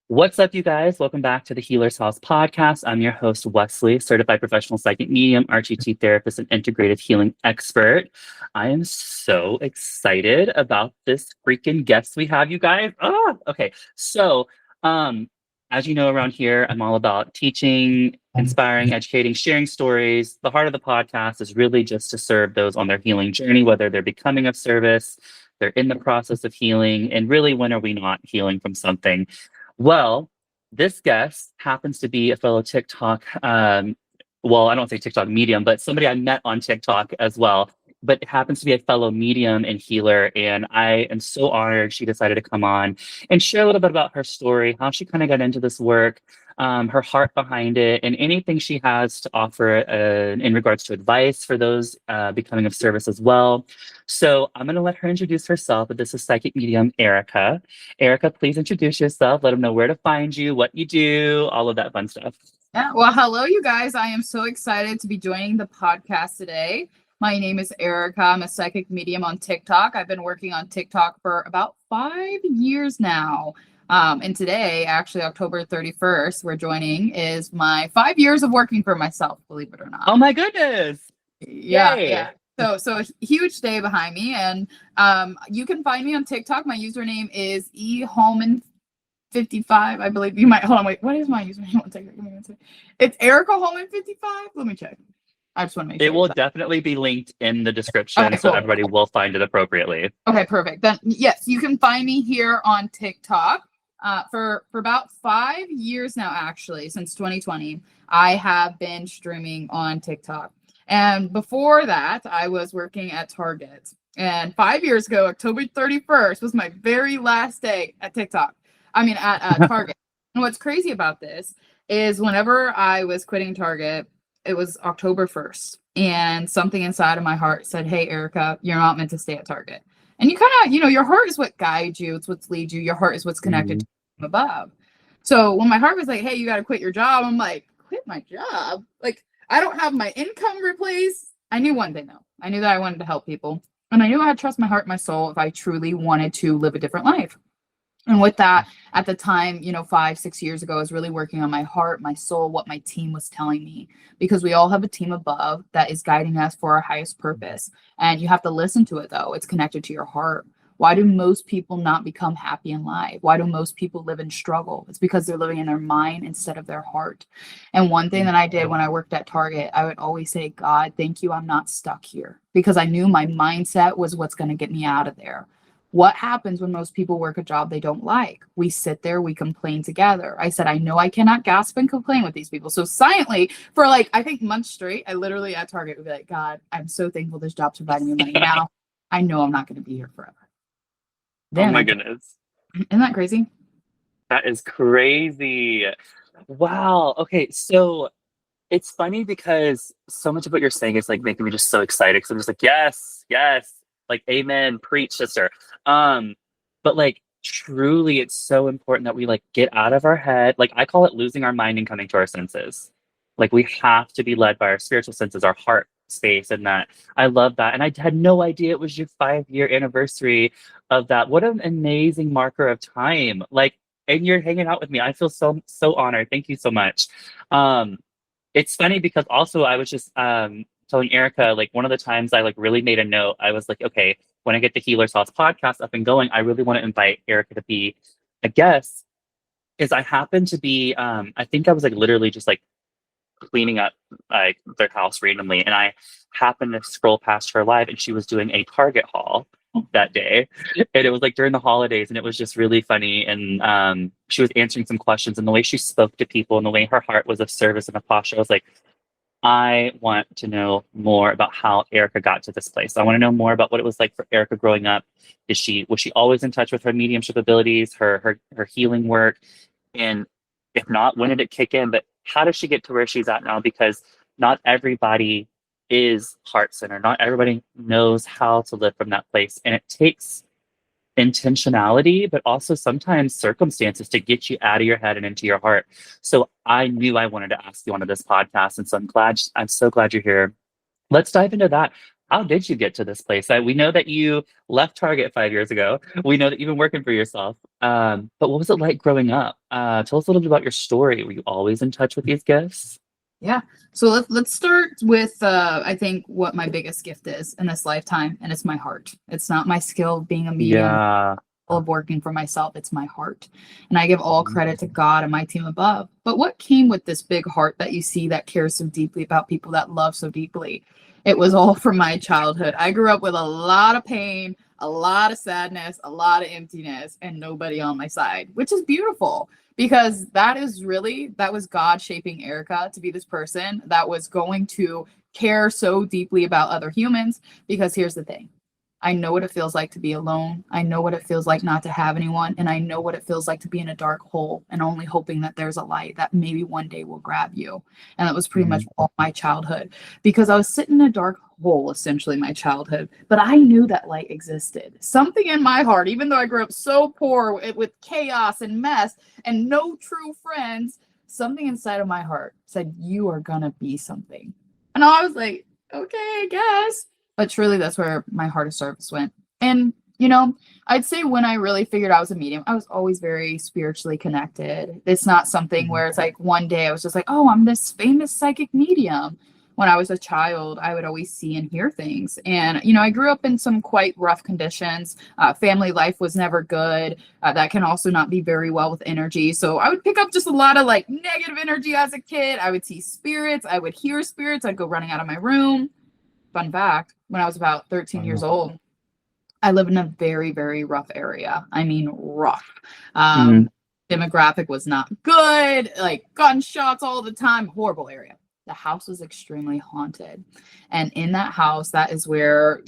What's up, you guys? Welcome back to the Healer's House podcast. I'm your host, Wesley, certified professional psychic medium, RTT therapist, and integrative healing expert. I am so excited about this freaking guest we have, you guys. Okay. So, um, as you know, around here, I'm all about teaching, inspiring, educating, sharing stories. The heart of the podcast is really just to serve those on their healing journey, whether they're becoming of service, they're in the process of healing, and really, when are we not healing from something? Well, this guest happens to be a fellow TikTok, well, I don't say TikTok medium, but somebody I met on TikTok as well, but happens to be a fellow medium and healer. And I am so honored she decided to come on and share a little bit about her story, how she kind of got into this work, her heart behind it, and anything she has to offer in regards to advice for those becoming of service as well. So I'm going to let her introduce herself, but this is psychic medium Erica. Erica, please introduce yourself. Let them know where to find you, what you do, all of that fun stuff. Yeah, well, hello, you guys. I am so excited to be joining the podcast today. My name is Erica. I'm a psychic medium on TikTok. I've been working on TikTok for about 5 years now. And today, actually, October 31st, we're joining, is my 5 years of working for myself, believe it or not. Oh my goodness. Yeah, Yay. yeah. So a huge day behind me. And you can find me on TikTok. My username is Hallman 55, I believe. You might hold on, wait. What is my username on TikTok? Give me one second. It's Erica Hallman 55. Let me check. I just want to make sure. It will definitely be linked in the description, Okay, so cool. everybody will find it appropriately. Okay, perfect. Then yes, you can find me here on TikTok. For about 5 years now, actually, since 2020, I have been streaming on TikTok. And before that, I was working at Target. And 5 years ago, October 31st was my very last day at TikTok. At Target. And what's crazy about this is whenever I was quitting Target, it was October 1st. And something inside of my heart said, hey, Erica, you're not meant to stay at Target. And you kind of, your heart is what guides you. It's what leads you. Your heart is what's connected to above. So when my heart was like, hey, you got to quit your job, I'm like, quit my job? Like, I don't have my income replaced. I knew one thing, though. I knew that I wanted to help people. And I knew I had to trust my heart and my soul if I truly wanted to live a different life. And with that, at the time, 5-6 years ago, I was really working on my heart, my soul, what my team was telling me, because we all have a team above that is guiding us for our highest purpose. And you have to listen to it, though. It's connected to your heart. Why do most people not become happy in life? Why do most people live in struggle? It's because they're living in their mind instead of their heart. And one thing that I did when I worked at Target, I would always say, God, thank you, I'm not stuck here, because I knew my mindset was what's going to get me out of there. What happens when most people work a job they don't like? We sit there, we complain together. I said, I know I cannot gasp and complain with these people. So silently, for I think months straight, I literally at Target would be like, God, I'm so thankful this job's providing me money. Now I know I'm not going to be here forever. Then, oh my goodness. Isn't that crazy? That is crazy. Wow. Okay. So it's funny because so much of what you're saying is like making me just so excited. Because I'm just like, yes, yes. Like, amen, preach, sister. But like, truly, it's so important that we like get out of our head. Like, I call it losing our mind and coming to our senses. Like, we have to be led by our spiritual senses, our heart space, and that. I love that. And I had no idea it was your 5-year anniversary of that. What an amazing marker of time. Like, and you're hanging out with me. I feel so honored. Thank you so much. It's funny because also I was just telling Erica, like one of the times I like really made a note, I was like, okay, when I get the Healer's House podcast up and going, I really want to invite Erica to be a guest. Is I happen to be, I think I was like literally just like cleaning up like their house randomly, and I happened to scroll past her live, and she was doing a Target haul that day, and it was like during the holidays, and it was just really funny. And she was answering some questions, and the way she spoke to people, and the way her heart was of service and a posture, I was like, I want to know more about how Erica got to this place. I want to know more about what it was like for Erica growing up. Was she always in touch with her mediumship abilities, her healing work? And if not, when did it kick in? But how does she get to where she's at now? Because not everybody is heart-centered. Not everybody knows how to live from that place. And it takes intentionality, but also sometimes circumstances to get you out of your head and into your heart. So I knew I wanted to ask you onto this podcast. And so I'm so glad you're here. Let's dive into that. how did you get to this place? We know that you left Target 5 years ago. We know that you've been working for yourself. But what was it like growing up? Tell us a little bit about your story. Were you always in touch with these gifts? Yeah. So let's start with I think what my biggest gift is in this lifetime, and it's my heart. It's not my skill of being a medium, Yeah. of working for myself. It's my heart. And I give all credit to God and my team above. But what came with this big heart that you see that cares so deeply about people, that love so deeply? It was all from my childhood. I grew up with a lot of pain, a lot of sadness, a lot of emptiness, and nobody on my side, which is beautiful because that was God shaping Erica to be this person that was going to care so deeply about other humans. Because here's the thing, I know what it feels like to be alone. I know what it feels like not to have anyone. And I know what it feels like to be in a dark hole and only hoping that there's a light that maybe one day will grab you. And that was pretty much Mhm. all my childhood because I was sitting in a dark hole, essentially, my childhood. But I knew that light existed. Something in my heart, even though I grew up so poor with chaos and mess and no true friends, something inside of my heart said, you are going to be something. And I was like, okay, I guess. But truly, that's where my heart of service went. And, I'd say when I really figured I was a medium, I was always very spiritually connected. It's not something Mhm. where it's like one day I was just like, oh, I'm this famous psychic medium. When I was a child, I would always see and hear things. And, I grew up in some quite rough conditions. Family life was never good. That can also not be very well with energy. So I would pick up just a lot of like negative energy as a kid. I would see spirits. I would hear spirits. I'd go running out of my room. Fun fact, when I was about 13 years Wow. old, I live in a very, very rough area. I mean, rough. Mhm. Demographic was not good, like gunshots all the time, horrible area. The house was extremely haunted. And in that house, that is where,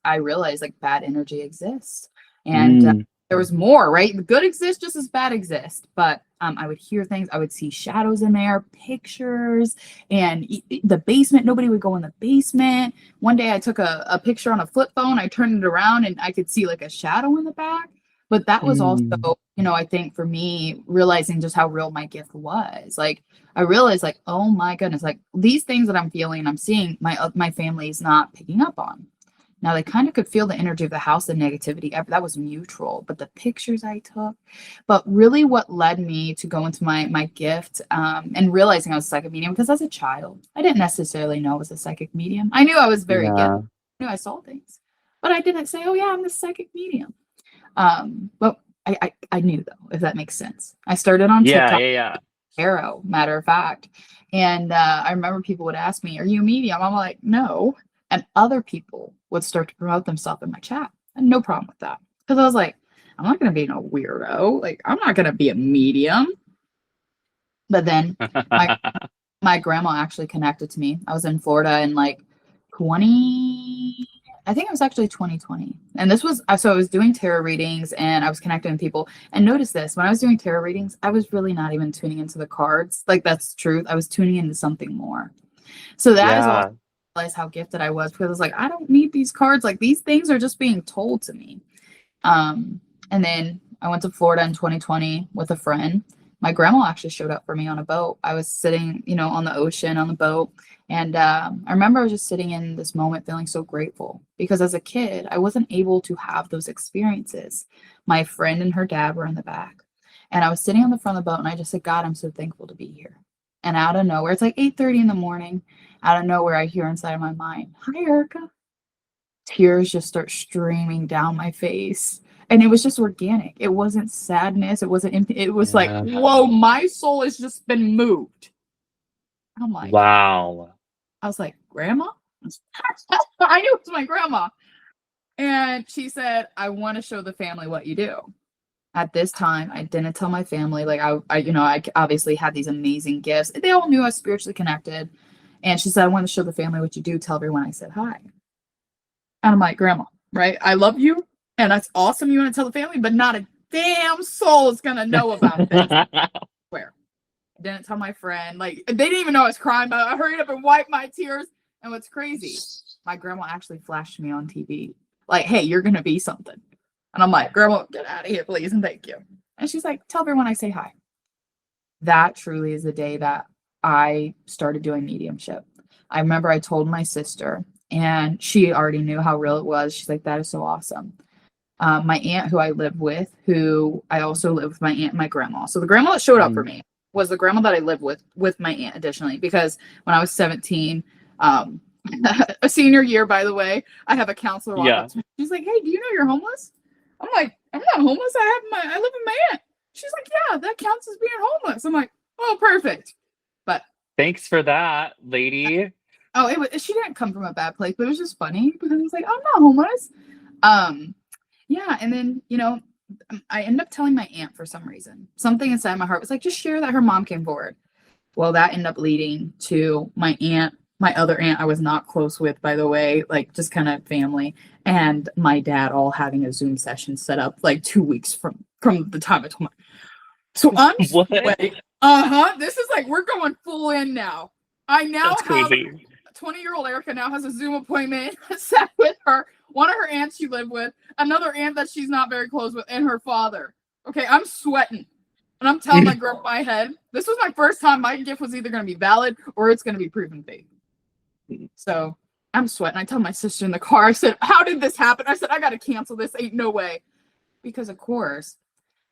I realized like bad energy exists. And Mm. there was more, right? The good exists just as bad exists. But I would hear things, I would see shadows in there, pictures, and the basement, nobody would go in the basement. One day I took a picture on a flip phone, I turned it around and I could see like a shadow in the back. But that was also, Mm. I think for me, realizing just how real my gift was. Like, I realized, like, oh my goodness, like these things that I'm feeling and I'm seeing, my family is not picking up on. Now they kind of could feel the energy of the house, the negativity. That was mutual, but the pictures I took. But really, what led me to go into my gift and realizing I was a psychic medium, because as a child, I didn't necessarily know I was a psychic medium. I knew I was very gifted. Yeah. I knew I saw things, but I didn't say, "Oh yeah, I'm the psychic medium." But I knew though, if that makes sense. I started on Yeah. TikTok, Yeah. Yeah. Arrow, matter of fact, and I remember people would ask me, "Are you a medium?" I'm like, "No," and other people would start to promote themselves in my chat. I had no problem with that because I was like, "I'm not going to be no weirdo. Like, I'm not going to be a medium." But then my my grandma actually connected to me. I was in Florida in like 20, I think it was actually 2020. And this was, so I was doing tarot readings and I was connecting with people. And notice this, when I was doing tarot readings, I was really not even tuning into the cards. Like that's the truth. I was tuning into something more. So that is also Yeah. realize how gifted I was because I was like, I don't need these cards. Like these things are just being told to me. And then I went to Florida in 2020 with a friend. My grandma actually showed up for me on a boat. I was sitting, on the ocean on the boat. And I remember I was just sitting in this moment feeling so grateful because as a kid, I wasn't able to have those experiences. My friend and her dad were in the back. And I was sitting on the front of the boat and I just said, God, I'm so thankful to be here. And out of nowhere, it's like 8:30 in the morning. Out of nowhere, I hear inside of my mind, hi, Erica. Tears just start streaming down my face. And it was just organic. It wasn't sadness. It wasn't empty. It was like, Yeah. whoa, my soul has just been moved. I'm like, Wow. I was like, Grandma? I knew it was my grandma. And she said, I want to show the family what you do. At this time, I didn't tell my family. Like I obviously had these amazing gifts. They all knew I was spiritually connected. And she said, I want to show the family what you do. Tell everyone I said hi. And I'm like, Grandma, right? I love you. And that's awesome. You want to tell the family, but not a damn soul is going to know about this. Where? I didn't tell my friend. Like, they didn't even know I was crying, but I hurried up and wiped my tears. And what's crazy, my grandma actually flashed me on TV. Like, hey, you're going to be something. And I'm like, Grandma, get out of here, please. And thank you. And she's like, tell everyone I say hi. That truly is the day that I started doing mediumship. I remember I told my sister, And she already knew how real it was. She's like, that is so awesome. My aunt who I live with, who I also live with my aunt and my grandma. So the grandma that showed up for Mhm. me was the grandma that I live with my aunt additionally, because when I was 17, um, a senior year, by the way, I have a counselor walk up Yeah. to me. She's like, hey, do you know you're homeless? I'm like, I'm not homeless. I live with my aunt. She's like, yeah, that counts as being homeless. I'm like, oh, perfect. But Thanks for that, lady. oh, she didn't come from a bad place, but it was just funny because I was like, I'm not homeless. Um, yeah, and then, I ended up telling my aunt for some reason. Something inside my heart was like, just share that her mom came forward. Well, that ended up leading to my aunt, my other aunt I was not close with, by the way, like just kind of family, and my dad all having a Zoom session set up like 2 weeks from the time I told my. So I'm What? sweating. Uh-huh. This is like we're going full in now. I now That's have crazy. 20-year-old Erica now has a Zoom appointment set with her, one of her aunts she lived with, another aunt that she's not very close with, and her father. Okay, I'm sweating. And I'm telling my girl my head, this was my first time my gift was either going to be valid or it's going to be proven fake. So I'm sweating. I tell my sister in the car, I said, how did this happen? I said, I got to cancel this. Ain't no way. Because, of course,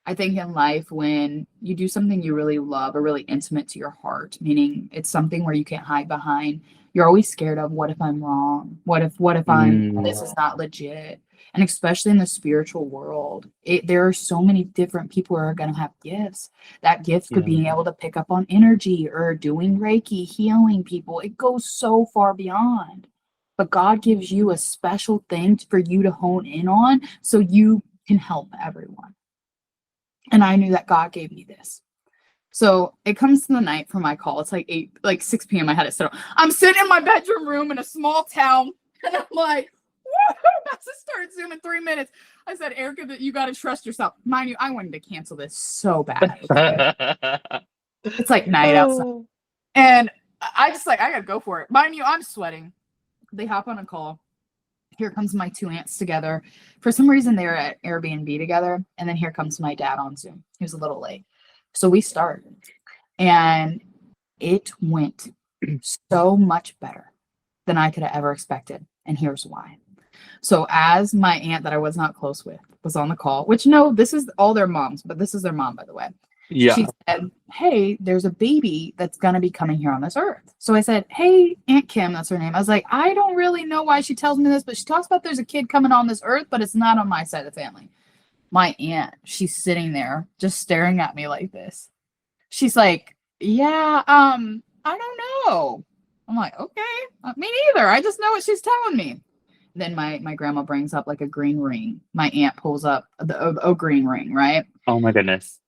I think in life, when you do something you really love or really intimate to your heart, meaning it's something where you can't hide behind, you're always scared of what if I'm wrong? What if this Mm, is not legit? And especially in the spiritual world, there are so many different people who are going to have gifts. That gift could yeah. be able to pick up on energy or doing Reiki, healing people. It goes so far beyond. But God gives you a special thing for you to hone in on so you can help everyone. And I knew that God gave me this. So it comes to the night for my call. It's like 6 p.m. I had it set up. I'm sitting in my bedroom room in a small town, and I'm like, woo, about to start Zoom in 3 minutes. I said, Erica, that you got to trust yourself. Mind you, I wanted to cancel this so bad. Okay? It's like night outside. Oh. And I just like, I got to go for it. Mind you, I'm sweating. They hop on a call. Here comes my two aunts together. For some reason, they were at Airbnb together. And then here comes my dad on Zoom. He was a little late. So we start. And it went so much better than I could have ever expected. And here's why. So as my aunt that I was not close with was on the call, which no, this is all their moms, but this is their mom, by the way. She Yeah. said, hey, there's a baby that's going to be coming here on this earth. So I said, hey, Aunt Kim, that's her name. I was like, I don't really know why she tells me this, but she talks about there's a kid coming on this earth, but it's not on my side of the family. My aunt, she's sitting there just staring at me like this. She's like, yeah, I don't know. I'm like, okay, me neither. I just know what she's telling me. Then my grandma brings up like a green ring. My aunt pulls up a green ring, right? Oh my goodness.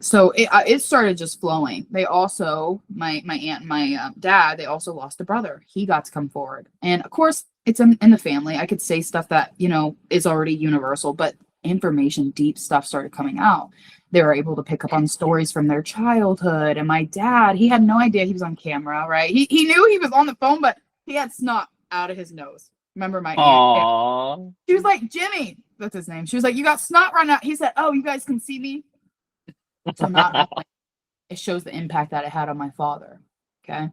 So it started just flowing. They also, my aunt and my dad, they also lost a brother. He got to come forward, and of course, it's in the family. I could say stuff that is already universal, but information, deep stuff started coming out. They were able to pick up on stories from their childhood. And my dad, he had no idea he was on camera, right? He knew he was on the phone, but he had snot out of his nose. Remember my aunt? Aww. She was like, Jimmy, that's his name. She was like, you got snot right now. He said, oh, you guys can see me. So not only it shows the impact that it had on my father. Okay.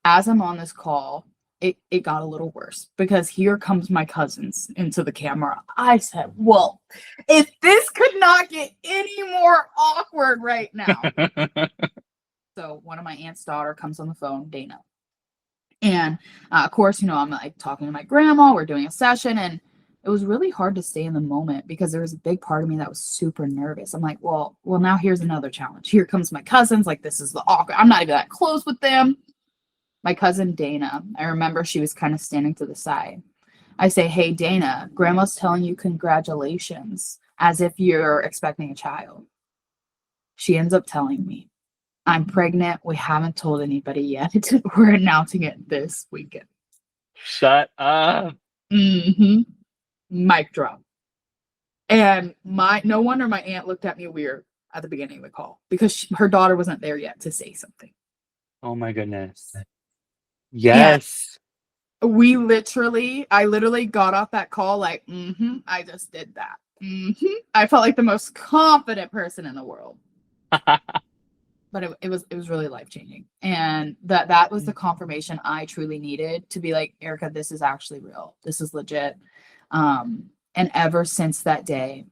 As I'm on this call, it got a little worse because here comes my cousins into the camera. I said, well, if this could not get any more awkward right now. So one of my aunt's daughter comes on the phone, Dana. And of course, I'm like talking to my grandma. We're doing a session, and it was really hard to stay in the moment because there was a big part of me that was super nervous. I'm like, well, now here's another challenge. Here comes my cousins. Like, this is the awkward. I'm not even that close with them. My cousin Dana, I remember she was kind of standing to the side. I say, hey, Dana, grandma's telling you congratulations as if you're expecting a child. She ends up telling me, I'm pregnant. We haven't told anybody yet. We're announcing it this weekend. Shut up. Mm-hmm. Mic drop. And no wonder my aunt looked at me weird at the beginning of the call because her daughter wasn't there yet to say something. Oh my goodness. Yes. I literally got off that call like, I just did that. I felt like the most confident person in the world. but it was really life changing, and that was the confirmation I truly needed to be like, Erica, this is actually real, this is legit. And ever since that day,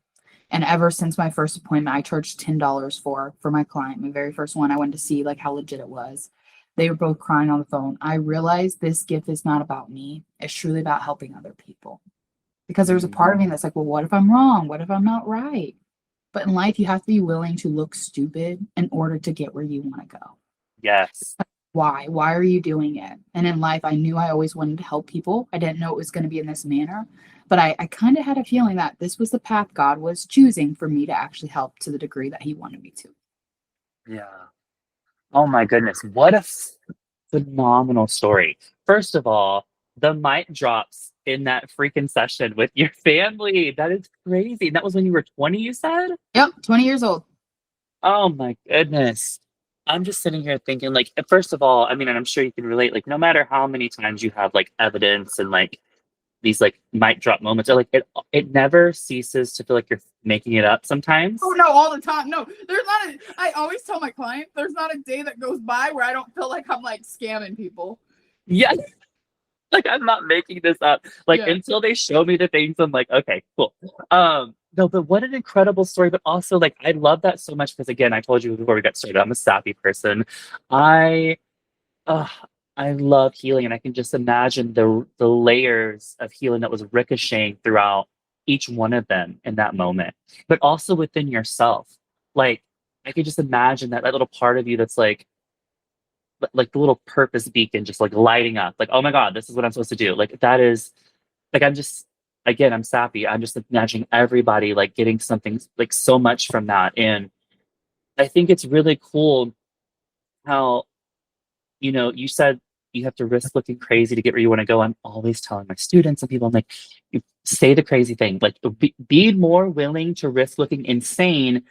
and ever since my first appointment, I charged $10 for my client, my very first one. I went to see like how legit it was. They were both crying on the phone. I realized this gift is not about me, it's truly about helping other people, because there's a part of me that's like, well, what if I'm wrong, what if I'm not right? But in life, you have to be willing to look stupid in order to get where you want to go. Yes. Why are you doing it? And in life, I knew I always wanted to help people. I didn't know it was going to be in this manner, but I kind of had a feeling that this was the path God was choosing for me to actually help to the degree that he wanted me to. Yeah. Oh my goodness. What a phenomenal story. First of all, the mic drops in that freaking session with your family. That is crazy. And that was when you were 20, you said? Yep, 20 years old. Oh my goodness. I'm just sitting here thinking, like, first of all, I mean, and I'm sure you can relate, like, no matter how many times you have like evidence and like these like mic drop moments, or like it never ceases to feel like you're making it up Oh sometimes. no, all the time. No, there's not a, I always tell my clients, there's not a day that goes by where I don't feel like I'm like scamming people. Yes. Like I'm not making this up. Like Yeah. until they show me the things, I'm like, okay, cool. No, but what an incredible story. But also, like, I love that so much because again, I told you before we got started, I'm a sappy person. I uh, I love healing, and I can just imagine the layers of healing that was ricocheting throughout each one of them in that moment, but also within yourself. Like I could just imagine that little part of you that's like the little purpose beacon just like lighting up. Like, oh my God, this is what I'm supposed to do. Like that is like I'm just again, I'm sappy. I'm just imagining everybody like getting something like so much from that. And I think it's really cool how you said you have to risk looking crazy to get where you want to go. I'm always telling my students and people, I'm like, you say the crazy thing. Like, be more willing to risk looking insane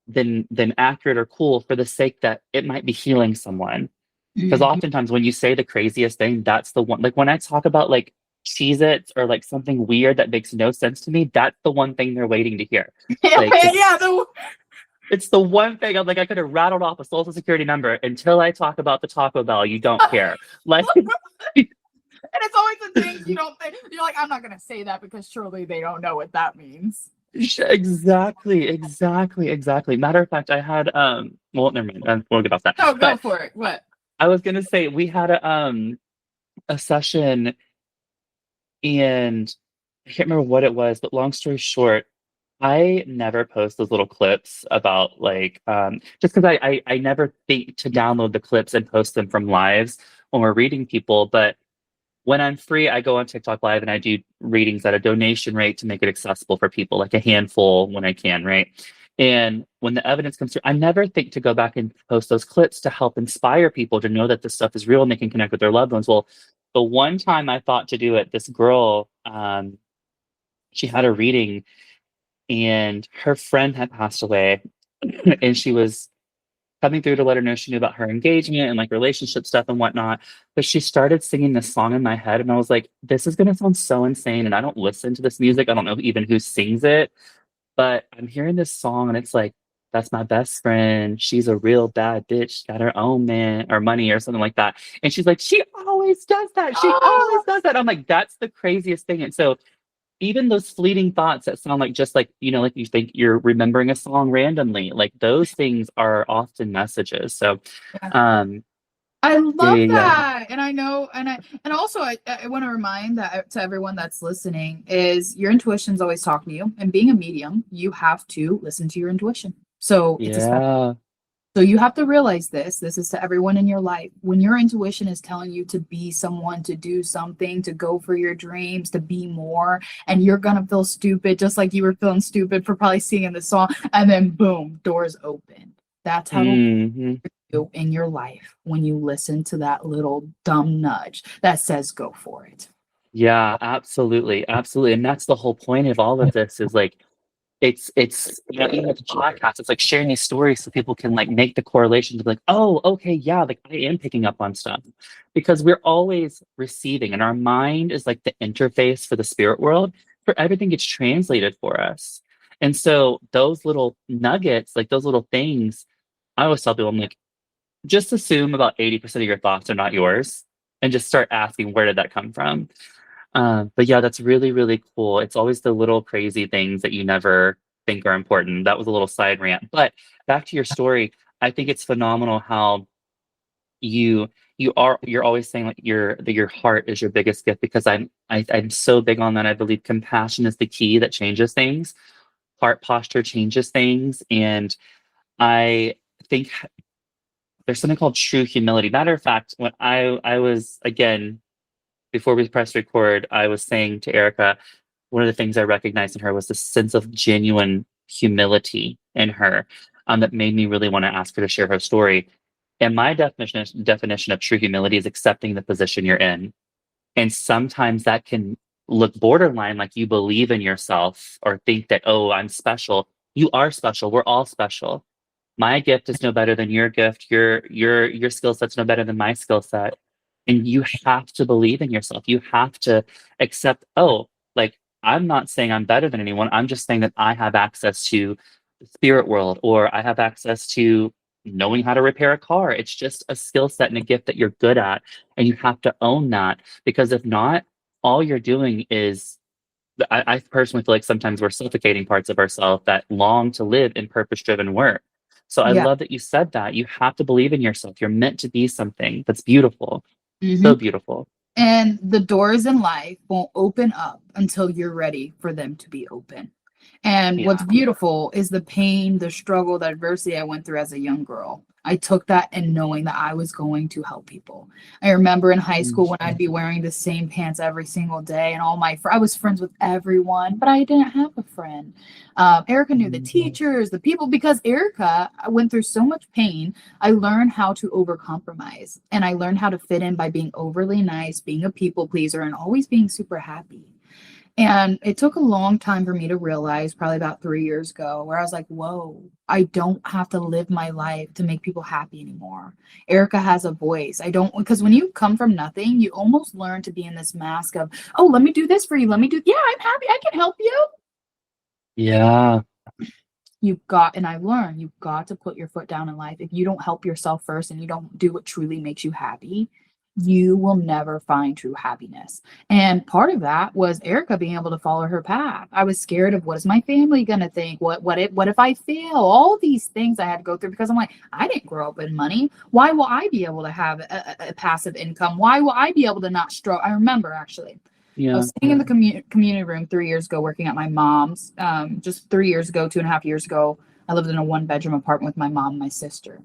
than accurate or cool for the sake that it might be healing someone. Because Mhm. oftentimes when you say the craziest thing, that's the one. Like when I talk about like Cheez Its or like something weird that makes no sense to me, that's the one thing they're waiting to hear. Yeah, Like yeah, it's the one thing I'm like, I could have rattled off a social security number until I talk about the Taco Bell. You don't care. Like, and it's always the things you don't think. You're like, I'm not gonna say that because surely they don't know what that means. exactly, exactly, exactly. Matter of fact, I had, well, never mind. We'll get off that. No, go But for it. What? I was going to say, we had a session and I can't remember what it was, but long story short, I never post those little clips about like just because I never think to download the clips and post them from lives when we're reading people. But when I'm free, I go on TikTok Live and I do readings at a donation rate to make it accessible for people, like a handful when I can, right? And when the evidence comes through, I never think to go back and post those clips to help inspire people to know that this stuff is real and they can connect with their loved ones. Well, the one time I thought to do it, this girl, she had a reading and her friend had passed away and she was coming through to let her know she knew about her engagement and like relationship stuff and whatnot. But she started singing this song in my head, and I was like, this is gonna sound so insane. And I don't listen to this music. I don't know even who sings it, but I'm hearing this song and it's like, that's my best friend. She's a real bad bitch, got her own man or money or something like that. And she's like, she always does that. She always Oh, does that. I'm like, that's the craziest thing. And so even those fleeting thoughts that sound like just like like you think you're remembering a song randomly, like those things are often messages. So yeah. um I yeah, love yeah, yeah. that. And I know, and also I want to remind that to everyone that's listening is your intuition's always talking to you. And being a medium, you have to listen to your intuition. So it's a Yeah. So you have to realize this. This is to everyone in your life. When your intuition is telling you to be someone, to do something, to go for your dreams, to be more, and you're gonna feel stupid, just like you were feeling stupid for probably singing the song, and then boom, doors open. That's how it'll Hmm. do in your life when you listen to that little dumb nudge that says go for it. Yeah, absolutely. Absolutely. And that's the whole point of all of this is like even with the podcast, it's like sharing these stories so people can like make the correlation to be like, oh, okay, yeah, like I am picking up on stuff. Because we're always receiving and our mind is like the interface for the spirit world, for everything gets translated for us. And so those little nuggets, like those little things, I always tell people, I'm like, just assume about 80% of your thoughts are not yours and just start asking, where did that come from? But yeah, that's really, really cool. It's always the little crazy things that you never think are important. That was a little side rant. But back to your story, I think it's phenomenal how you you're always saying like your heart is your biggest gift because I'm so big on that. I believe compassion is the key that changes things. Heart posture changes things. And I think there's something called true humility. Matter of fact, when I was again before we pressed record, I was saying to Erica, one of the things I recognized in her was this sense of genuine humility in her, that made me really want to ask her to share her story. And my definition of true humility is accepting the position you're in. And sometimes that can look borderline like you believe in yourself or think that, oh, I'm special. You are special. We're all special. My gift is no better than your gift. Your skill set's no better than my skill set. And you have to believe in yourself. You have to accept, oh, like I'm not saying I'm better than anyone. I'm just saying that I have access to the spirit world, or I have access to knowing how to repair a car. It's just a skill set and a gift that you're good at. And you have to own that, because if not, all you're doing is I personally feel like sometimes we're suffocating parts of ourselves that long to live in purpose driven work. So I Yeah. love that you said that. You have to believe in yourself. You're meant to be something that's beautiful. Hmm. So beautiful. And the doors in life won't open up until you're ready for them to be open. And what's Yeah. beautiful is the pain, the struggle, the adversity I went through as a young girl. I took that and knowing that I was going to help people. I remember in high school when I'd be wearing the same pants every single day, and I was friends with everyone, but I didn't have a friend. Erica knew the Mhm. teachers, the people, because Erica went through so much pain. I learned how to overcompromise, and I learned how to fit in by being overly nice, being a people pleaser, and always being super happy. And it took a long time for me to realize, probably about 3 years ago, where I was like, whoa, I don't have to live my life to make people happy anymore. Erica has a voice. I don't, because when you come from nothing, you almost learn to be in this mask of, oh, let me do this for you. Yeah, I'm happy. I can help you. Yeah. And I learned you've got to put your foot down in life. If you don't help yourself first and you don't do what truly makes you happy, you will never find true happiness. And part of that was Erica being able to follow her path. I was scared of, what is my family gonna think? What if I fail? All these things I had to go through, because I'm like, I didn't grow up in money. Why will I be able to have a passive income? Why will I be able to not struggle? I remember actually I Yeah. was sitting in the community room 3 years ago working at my mom's. Just 3 years ago, 2.5 years ago, I lived in a one-bedroom apartment with my mom and my sister.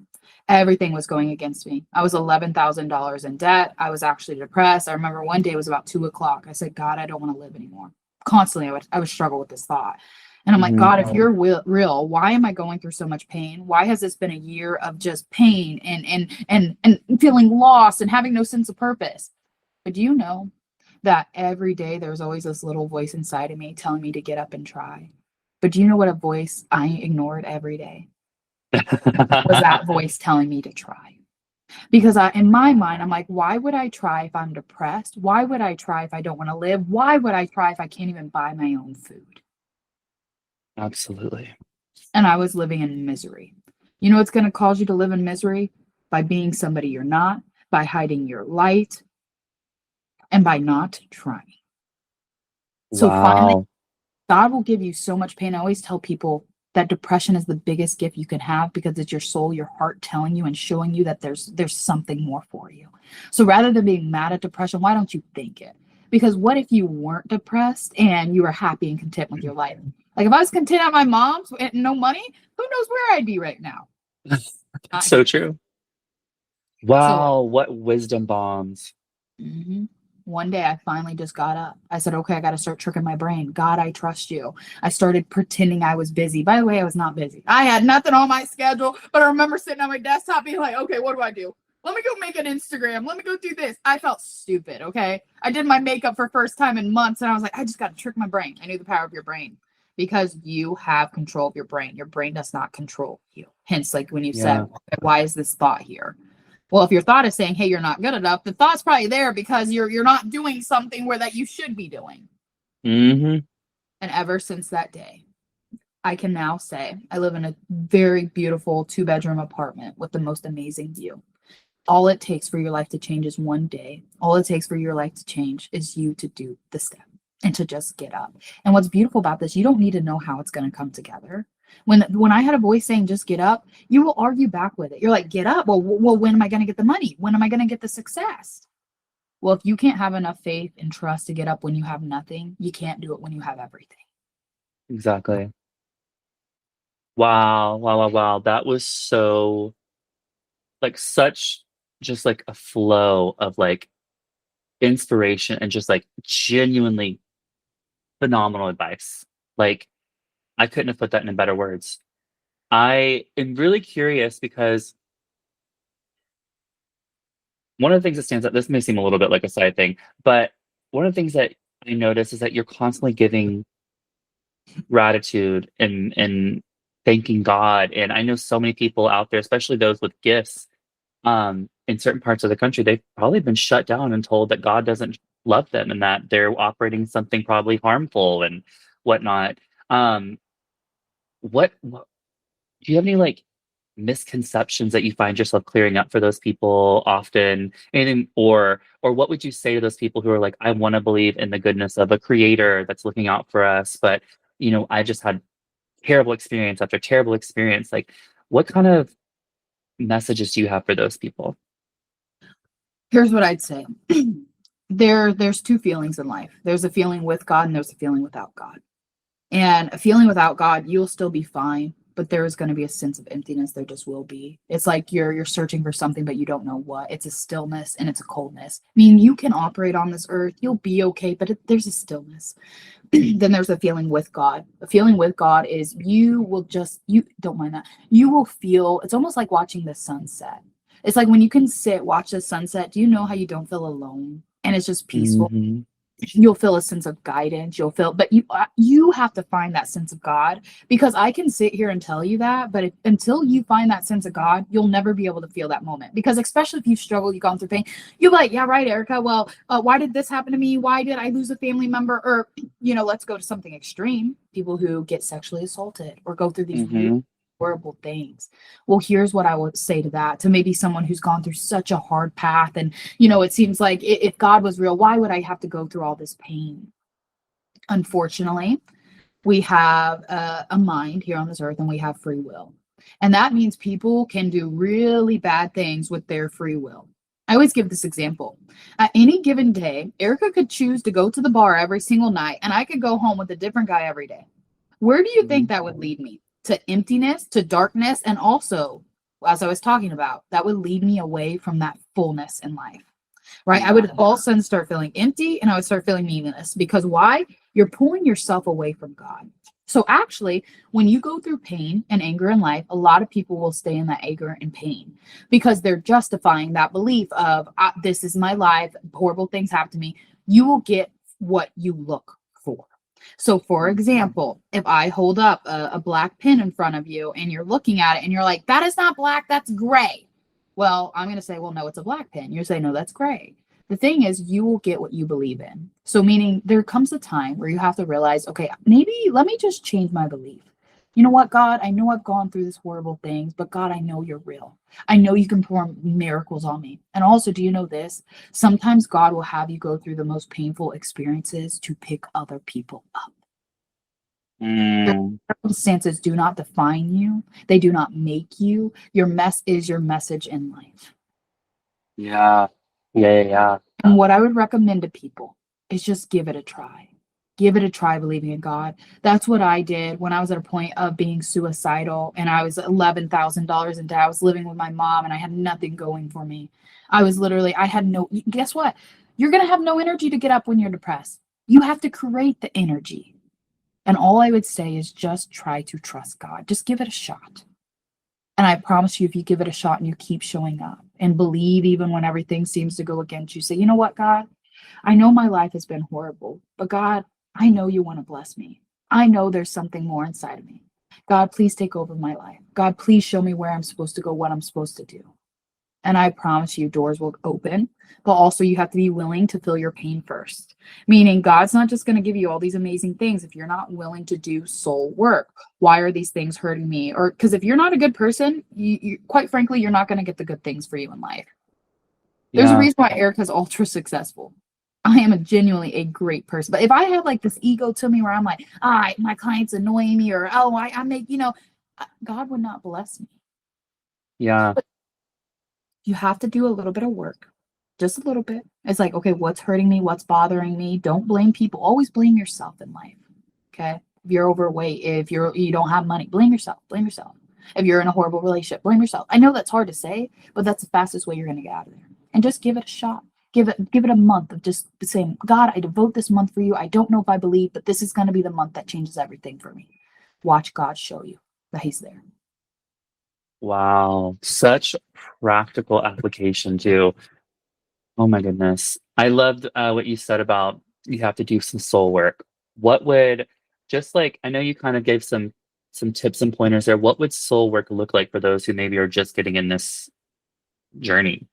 Everything was going against me. I was $11,000 in debt. I was actually depressed. I remember one day it was about 2 o'clock. I said, God, I don't want to live anymore. Constantly, I would struggle with this thought. And I'm like, Hmm. God, if you're real, why am I going through so much pain? Why has this been a year of just pain and feeling lost and having no sense of purpose? But do you know that every day there's always this little voice inside of me telling me to get up and try? But do you know what a voice I ignored every day? Was that voice telling me to try. Because in my mind, I'm like, why would I try if I'm depressed? Why would I try if I don't want to live? Why would I try if I can't even buy my own food? Absolutely. And I was living in misery. You know what's going to cause you to live in misery? By being somebody you're not, by hiding your light, and by not trying. So finally, Wow. God will give you so much pain. I always tell people that depression is the biggest gift you can have, because it's your soul, your heart telling you and showing you that there's something more for you. So rather than being mad at depression, why don't you think it? Because what if you weren't depressed and you were happy and content with your life? Like if I was content at my mom's and no money, who knows where I'd be right now? That's Not so here. true. So Wow. What wisdom bombs. hmm one day I finally just got up. I said, okay, I got to start tricking my brain. God, I trust you. I started pretending I was busy. By the way, I was not busy. I had nothing on my schedule, but I remember sitting on my desktop being like, okay, what do I do? Let me go make an Instagram. Let me go do this. I felt stupid. Okay. I did my makeup for first time in months, and I was like, I just got to trick my brain. I knew the power of your brain, because you have control of your brain. Your brain does not control you. Hence, like when you said, Yeah. okay, why is this thought here? Well, if your thought is saying, hey, you're not good enough, the thought's probably there because you're not doing something where that you should be doing. Hmm. And ever since that day, I can now say I live in a very beautiful 2-bedroom apartment with the most amazing view. All it takes for your life to change is one day. All it takes for your life to change is you to do the step and to just get up. And what's beautiful about this, you don't need to know how it's going to come together. When I had a voice saying just get up, you will argue back with it. You're like, get up. Well, when am I going to get the money? When am I going to get the success? Well, if you can't have enough faith and trust to get up when you have nothing, you can't do it when you have everything. Exactly. Wow, wow, wow, wow. That was so like such just like a flow of like inspiration and just like genuinely phenomenal advice. Like I couldn't have put that in better words. I am really curious because one of the things that stands out, this may seem a little bit like a side thing, but one of the things that I notice is that you're constantly giving gratitude and thanking God. And I know so many people out there, especially those with gifts, in certain parts of the country, they've probably been shut down and told that God doesn't love them and that they're operating something probably harmful and whatnot. Um, what do you have any like misconceptions that you find yourself clearing up for those people often? Anything, or what would you say to those people who are like, I want to believe in the goodness of a creator that's looking out for us, but I just had terrible experience after terrible experience. Like, what kind of messages do you have for those people? Here's what I'd say. There's two feelings in life. There's a feeling with God and there's a feeling without God. And a feeling without God, you'll still be fine, but there is going to be a sense of emptiness. There just will be. It's like you're searching for something, but you don't know what. It's a stillness and it's a coldness. I mean, you can operate on this earth, you'll be okay, but there's a stillness. Then there's a feeling with God. A feeling with God is you don't mind that. You will feel, it's almost like watching the sunset. It's like when you can watch the sunset, do you know how you don't feel alone? And it's just peaceful. Mhm. You'll feel a sense of guidance. But you have to find that sense of God, because I can sit here and tell you that, but until you find that sense of God, you'll never be able to feel that moment. Because especially if you've struggled, you've gone through pain, you're like, yeah, right, Erica. Well, why did this happen to me? Why did I lose a family member? Or let's go to something extreme. People who get sexually assaulted or go through these really Mhm. horrible things. Well, here's what I would say to that, to maybe someone who's gone through such a hard path, and it seems like if God was real, why would I have to go through all this pain? Unfortunately, we have a mind here on this earth and we have free will. And that means people can do really bad things with their free will. I always give this example. At any given day, Erica could choose to go to the bar every single night, and I could go home with a different guy every day. Where do you think Mhm. that would lead me? To emptiness, to darkness, and also, as I was talking about, that would lead me away from that fullness in life, right? I would Yeah. all of a sudden start feeling empty and I would start feeling meaningless. Because why? You're pulling yourself away from God. So actually, when you go through pain and anger in life, a lot of people will stay in that anger and pain because they're justifying that belief of, this is my life, horrible things happen to me. You will get what you look for. So, for Mhm. example, if I hold up a black pen in front of you and you're looking at it and you're like, that is not black, that's gray. Well, I'm going to say, well, no, it's a black pen. You say, no, that's gray. The thing is, you will get what you believe in. So, meaning there comes a time where you have to realize, okay, maybe let me just change my belief. You know what, God? I know I've gone through this horrible things, but God, I know you're real. I know you can perform miracles on me. And also, do you know this? Sometimes God will have you go through the most painful experiences to pick other people up. Mm. Circumstances do not define you, they do not make you. Your mess is your message in life. Yeah. Yeah, yeah, yeah. And what I would recommend to people is just give it a try. Give it a try believing in God. That's what I did when I was at a point of being suicidal and I was $11,000 in debt. I was living with my mom and I had nothing going for me. I had no, guess what? You're going to have no energy to get up when you're depressed. You have to create the energy. And all I would say is just try to trust God. Just give it a shot. And I promise you, if you give it a shot and you keep showing up and believe, even when everything seems to go against you, say, you know what, God, I know my life has been horrible, but God, I know you want to bless me. I know there's something more inside of me. God, please take over my life. God, please show me where I'm supposed to go, what I'm supposed to do. And I promise you, doors will open, but also you have to be willing to feel your pain first. Meaning, God's not just going to give you all these amazing things if you're not willing to do soul work. Why are these things hurting me? Or because if you're not a good person, quite frankly, you're not going to get the good things for you in life. There's a Yeah. reason why Erica's ultra successful. I am a genuinely a great person. But if I had like this ego to me where I'm like, my clients annoy me, or I make, God would not bless me. Yeah. But you have to do a little bit of work, just a little bit. It's like, okay, what's hurting me? What's bothering me? Don't blame people. Always blame yourself in life. Okay. If you're overweight, if you don't have money, blame yourself. Blame yourself. If you're in a horrible relationship, blame yourself. I know that's hard to say, but that's the fastest way you're going to get out of there. And just give it a shot. Give it a month of just saying, God, I devote this month for you. I don't know if I believe, but this is going to be the month that changes everything for me. Watch God show you that He's there. Wow. Such practical application too. Oh my goodness. I loved what you said about you have to do some soul work. What would just like I know you kind of gave some tips and pointers there. What would soul work look like for those who maybe are just getting in this journey?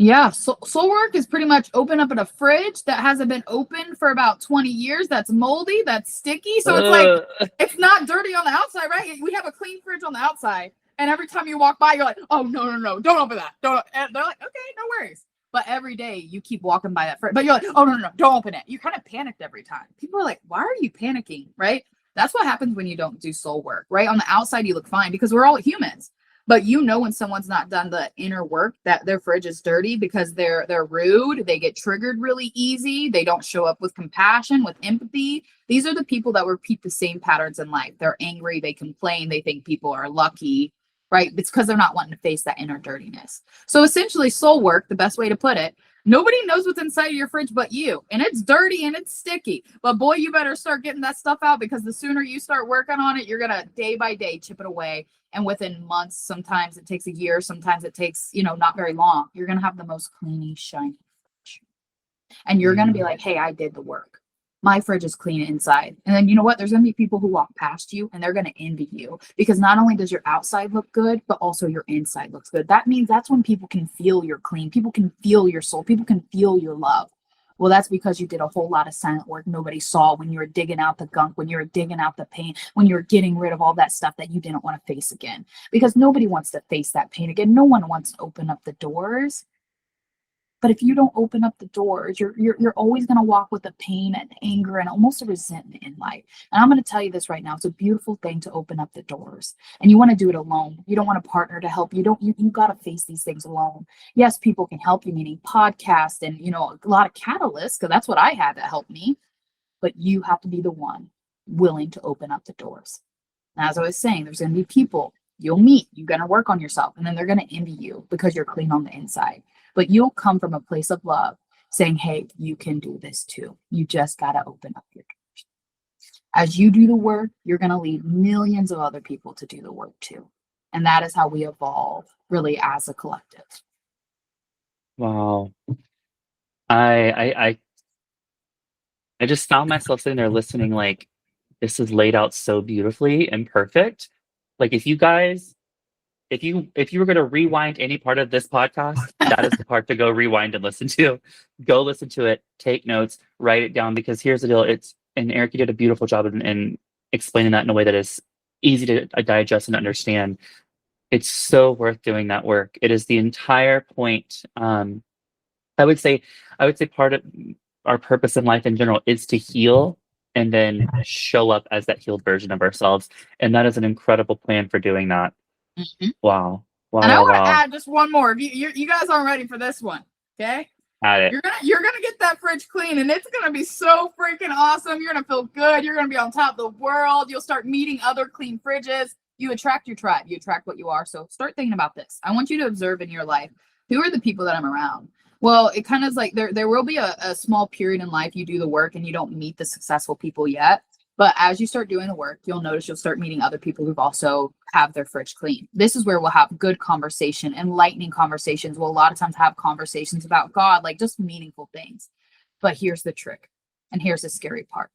Yeah, soul work is pretty much open up in a fridge that hasn't been opened for about 20 years. That's moldy, that's sticky. So it's like, Uh, it's not dirty on the outside, right? We have a clean fridge on the outside. And every time you walk by, you're like, oh, no, no, no, don't open that. Don't. And they're like, okay, no worries. But every day you keep walking by that fridge. But you're like, oh, no, no, no, don't open it. You kind of panicked every time. People are like, why are you panicking, right? That's what happens when you don't do soul work, right? On the outside, you look fine because we're all humans. But when someone's not done the inner work, that their fridge is dirty because they're rude, they get triggered really easy, they don't show up with compassion, with empathy. These are the people that repeat the same patterns in life. They're angry, they complain, they think people are lucky, right? It's because they're not wanting to face that inner dirtiness. So essentially, soul work, the best way to put it, nobody knows what's inside of your fridge but you. And it's dirty and it's sticky. But boy, you better start getting that stuff out, because the sooner you start working on it, you're going to day by day chip it away. And within months, sometimes it takes a year, sometimes it takes, not very long. You're going to have the most cleany, shiny fridge. And you're going to be mm, like, hey, I did the work. My fridge is clean inside. And then you know what? There's going to be people who walk past you and they're going to envy you, because not only does your outside look good, but also your inside looks good. That means that's when people can feel you're clean. People can feel your soul. People can feel your love. Well, that's because you did a whole lot of silent work nobody saw, when you were digging out the gunk, when you were digging out the pain, when you were getting rid of all that stuff that you didn't want to face again. Because nobody wants to face that pain again. No one wants to open up the doors. But if you don't open up the doors, you're always going to walk with the pain and anger and almost a resentment in life. And I'm going to tell you this right now. It's a beautiful thing to open up the doors. And you want to do it alone. You don't want a partner to help you. You got to face these things alone. Yes, people can help you, meaning podcasts and, a lot of catalysts, because that's what I had that helped me. But you have to be the one willing to open up the doors. And as I was saying, there's going to be people you'll meet, you're going to work on yourself, and then they're going to envy you because you're clean on the inside. But you'll come from a place of love saying, hey, you can do this too. You just got to open up your doors. As you do the work, you're going to lead millions of other people to do the work too. And that is how we evolve really as a collective. wow. I I just found myself sitting there listening like this is laid out so beautifully and perfect. Like if you were going to rewind any part of this podcast, that is the part to go rewind and listen to. Go listen to it, take notes, write it down, because here's the deal. And Eric, you did a beautiful job in explaining that in a way that is easy to digest and understand. It's so worth doing that work. It is the entire point. I would say, I would say part of our purpose in life in general is to heal and then show up as that healed version of ourselves. And that is an incredible plan for doing that. Mhm. Wow. Wow, And I wow, want to wow. add just one more. If you guys aren't ready for this one, okay? At it. You're gonna get that fridge clean, and it's gonna be so freaking awesome. You're gonna feel good. You're gonna be on top of the world. You'll start meeting other clean fridges. You attract your tribe. You attract what you are. So start thinking about this. I want you to observe in your life, who are the people that I'm around. Well, it kind of is like there will be a small period in life you do the work and you don't meet the successful people yet. But as you start doing the work, you'll notice you'll start meeting other people who've also have their fridge clean. This is where we'll have good conversation, enlightening conversations. We'll a lot of times have conversations about God, like just meaningful things. But here's the trick, and here's the scary part.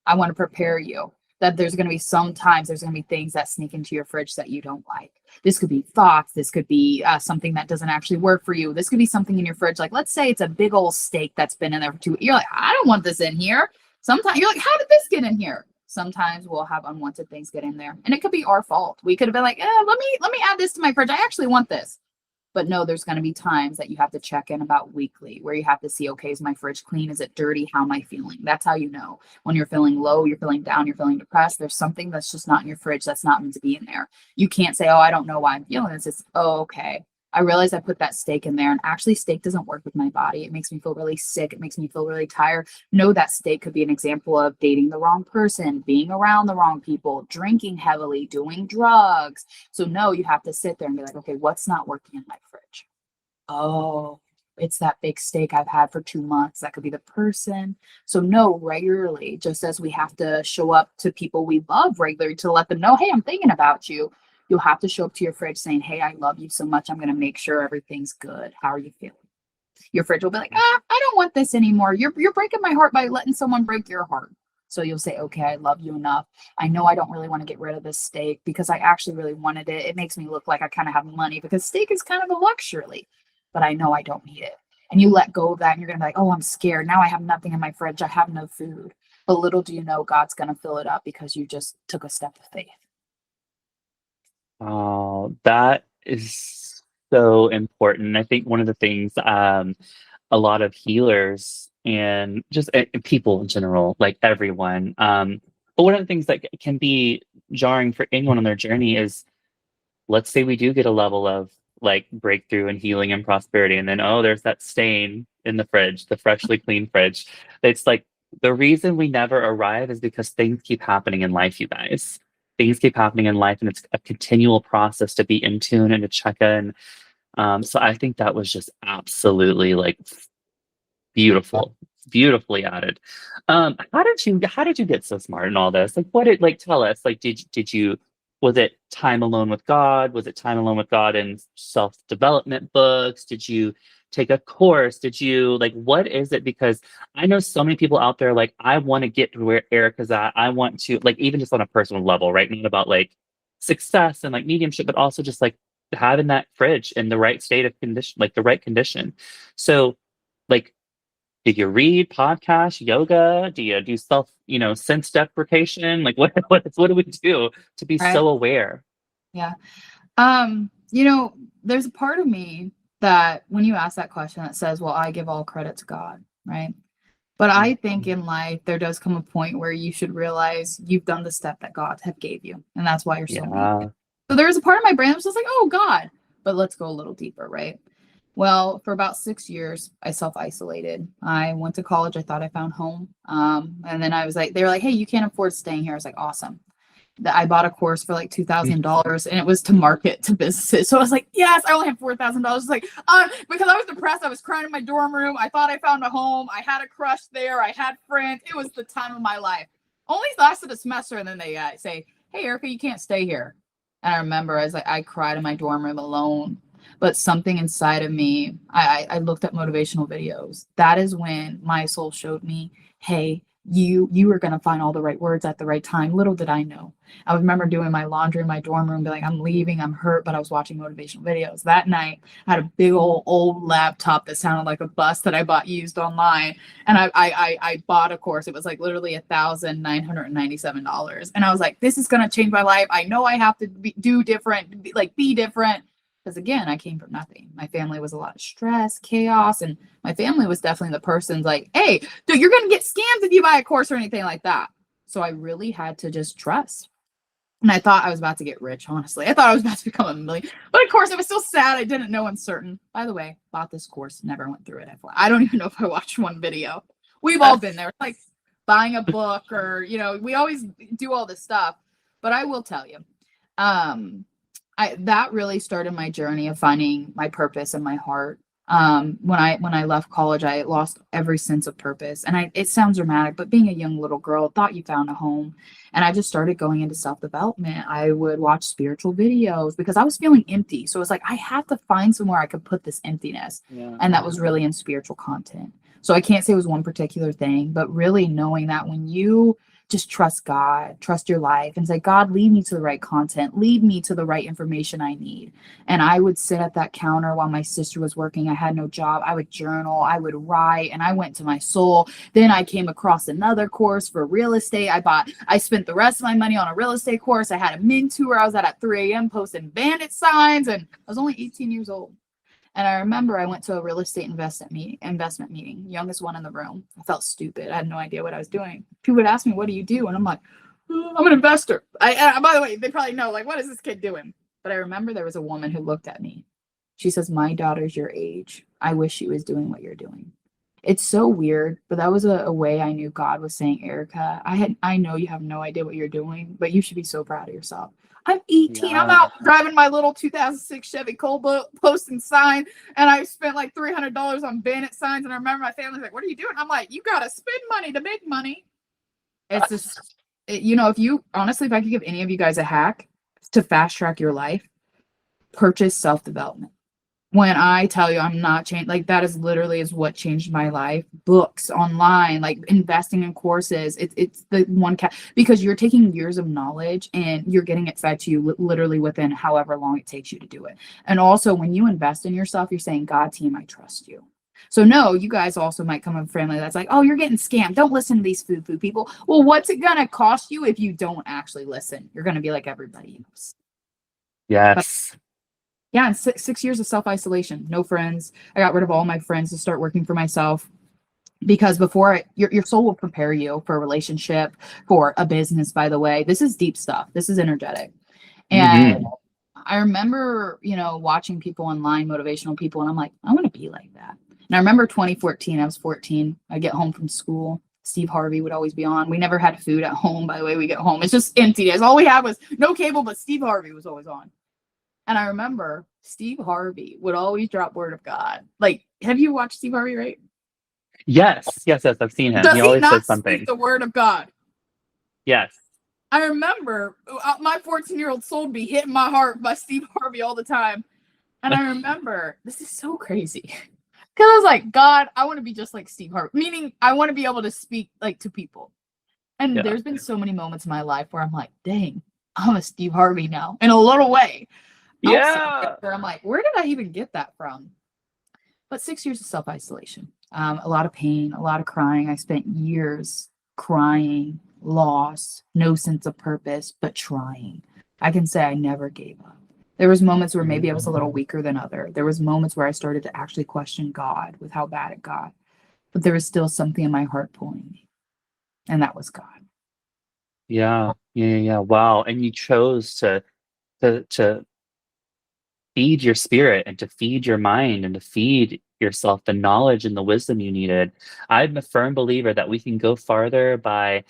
I want to prepare you that there's going to be sometimes there's going to be things that sneak into your fridge that you don't like. This could be thoughts. This could be something that doesn't actually work for you. This could be something in your fridge. Like, let's say it's a big old steak that's been in there for 2 You're like, I don't want this in here. Sometimes you're like, how did this get in here? Sometimes we'll have unwanted things get in there, and it could be our fault. We could have been like, let me add this to my fridge. I actually want this. But no, there's going to be times that you have to check in about weekly where you have to see, okay, is my fridge clean? Is it dirty? How am I feeling? That's how you know when you're feeling low, you're feeling down, you're feeling depressed. There's something that's just not in your fridge that's not meant to be in there. You can't say, oh, I don't know why I'm feeling this. It's, oh, okay. I realized I put that steak in there, and actually steak doesn't work with my body. It makes me feel really sick. It makes me feel really tired. No, that steak could be an example of dating the wrong person, being around the wrong people, drinking heavily, doing drugs. So no, you have to sit there and be like, okay, what's not working in my fridge? Oh, it's that big steak I've had for 2 months. That could be the person. So no, regularly, just as we have to show up to people we love regularly to let them know, hey, I'm thinking about you. You'll have to show up to your fridge saying, hey, I love you so much. I'm going to make sure everything's good. How are you feeling? Your fridge will be like, I don't want this anymore. You're breaking my heart by letting someone break your heart. So you'll say, okay, I love you enough. I know I don't really want to get rid of this steak because I actually really wanted it. It makes me look like I kind of have money because steak is kind of a luxury, but I know I don't need it. And you let go of that and you're going to be like, oh, I'm scared. Now I have nothing in my fridge. I have no food. But little do you know, God's going to fill it up because you just took a step of faith. Oh, that is so important. I think one of the things a lot of healers and just people in general, like everyone, but one of the things that can be jarring for anyone on their journey is, let's say we do get a level of like breakthrough and healing and prosperity, and then oh, there's that stain in the fridge, the freshly clean fridge. It's like the reason we never arrive is because things keep happening in life, you guys. Things keep happening in life, and it's a continual process to be in tune and to check in. So I think that was just absolutely like beautiful, beautifully added. How did you get so smart in all this? Like, what did like tell us? Like, did you was it time alone with God? Was it time alone with God in self development books? Did you take a course? Did you like what is it? Because I know so many people out there like I want to get to where Erica's at. I want to like even just on a personal level, right? Not about like success and like mediumship, but also just like having that fridge in the right state of condition, like the right condition. So like did you read podcasts, yoga? Do you do self, sense deprecation? Like what do we do to be Right. so aware? Yeah. There's a part of me that when you ask that question that says, well, I give all credit to God, right? But I think Mhm. in life there does come a point where you should realize you've done the step that God have gave you, and that's why you're so mean. Yeah. So there was a part of my brain that was just like, oh God, but let's go a little deeper, right? Well, for about 6 years, I self-isolated. I went to college. I thought I found home. And then I was like, they were like, hey, you can't afford staying here. I was like, awesome. That I bought a course for like $2,000 and it was to market to businesses. So I was like, yes, I only have $4,000. Like, because I was depressed. I was crying in my dorm room. I thought I found a home. I had a crush there. I had friends. It was the time of my life. Only lasted a semester. And then they say, hey, Erica, you can't stay here. And I remember I was like, I cried in my dorm room alone. But something inside of me, I looked at motivational videos. That is when my soul showed me, hey, you were gonna find all the right words at the right time. Little did I know. I remember doing my laundry in my dorm room, be like, I'm leaving, I'm hurt, but I was watching motivational videos. That night, I had a big old laptop that sounded like a bus that I bought used online, and I bought a course. It was like literally $1,997, and I was like, this is gonna change my life. I know I have to do different, be different. Because again, I came from nothing. My family was a lot of stress, chaos, and my family was definitely the person's like, hey, dude, you're gonna get scammed if you buy a course or anything like that. So I really had to just trust. And I thought I was about to get rich, honestly. I thought I was about to become a million. But of course, it was still sad. I didn't know uncertain. By the way, bought this course, never went through it. I don't even know if I watched one video. We've all been there. It's like buying a book or, we always do all this stuff. But I will tell you, um, that really started my journey of finding my purpose and my heart. When I left college, I lost every sense of purpose. And it sounds dramatic, but being a young little girl, thought you found a home. And I just started going into self-development. I would watch spiritual videos because I was feeling empty. So it was like, I have to find somewhere I could put this emptiness. Yeah. And that was really in spiritual content. So I can't say it was one particular thing, but really knowing that when you just trust God, trust your life, and say, God, lead me to the right content, lead me to the right information I need. And I would sit at that counter while my sister was working. I had no job. I would journal, I would write, and I went to my soul. Then I came across another course for real estate. I spent the rest of my money on a real estate course. I had a men tour. I was at 3 a.m. posting bandit signs, and I was only 18 years old. And I remember I went to a real estate investment meeting, youngest one in the room. I felt stupid. I had no idea what I was doing. People would ask me, "What do you do?" And I'm like, "Oh, I'm an investor." By the way, they probably know, like, what is this kid doing? But I remember there was a woman who looked at me. She says, "My daughter's your age. I wish she was doing what you're doing." It's so weird, but that was a way I knew God was saying, Erica, I know you have no idea what you're doing, but you should be so proud of yourself. I'm 18. I'm Yeah. out driving my little 2006 Chevy Cobalt, posting sign, and I spent like $300 on bandit signs. And I remember my family's like, "What are you doing?" I'm like, "You gotta spend money to make money." It's just, if you honestly, if I could give any of you guys a hack to fast track your life, purchase self development. When I tell you I'm not changed, like that is literally is what changed my life. Books online, like investing in courses. It's the one because you're taking years of knowledge and you're getting it fed to you literally within however long it takes you to do it. And also when you invest in yourself, you're saying, God, team, I trust you. So no, you guys also might come from a family that's like, "Oh, you're getting scammed. Don't listen to these foo people." Well, what's it gonna cost you if you don't actually listen? You're gonna be like everybody else. But Yes. yeah, and 6 years of self-isolation, no friends. I got rid of all my friends to start working for myself because your soul will prepare you for a relationship, for a business, by the way. This is deep stuff. This is energetic. And Hmm. I remember, watching people online, motivational people, and I'm like, I want to be like that. And I remember 2014, I was 14. I get home from school. Steve Harvey would always be on. We never had food at home, by the way, we get home. It's just empty. As all we had was no cable, but Steve Harvey was always on. And I remember Steve Harvey would always drop word of God. Like, have you watched Steve Harvey, right? Yes. Yes. Yes. I've seen him. He Does he always says not speak something. the word of God? Yes. I remember my 14-year-old soul be hitting my heart by Steve Harvey all the time. And I remember, this is so crazy. Because I was like, God, I want to be just like Steve Harvey. Meaning, I want to be able to speak like to people. And Yeah. there's been so many moments in my life where I'm like, dang, I'm a Steve Harvey now, in a little way. Outside Yeah. where I'm like, where did I even get that from? But 6 years of self-isolation, a lot of pain, a lot of crying. I spent years crying, loss, no sense of purpose, but trying. I can say I never gave up. There was moments where maybe I was a little weaker than other. There was moments where I started to actually question God with how bad it got. But there was still something in my heart pulling me, and that was God. Yeah. Yeah. Yeah. Yeah. Wow. And you chose to feed your spirit and to feed your mind and to feed yourself the knowledge and the wisdom you needed. I'm a firm believer that we can go farther by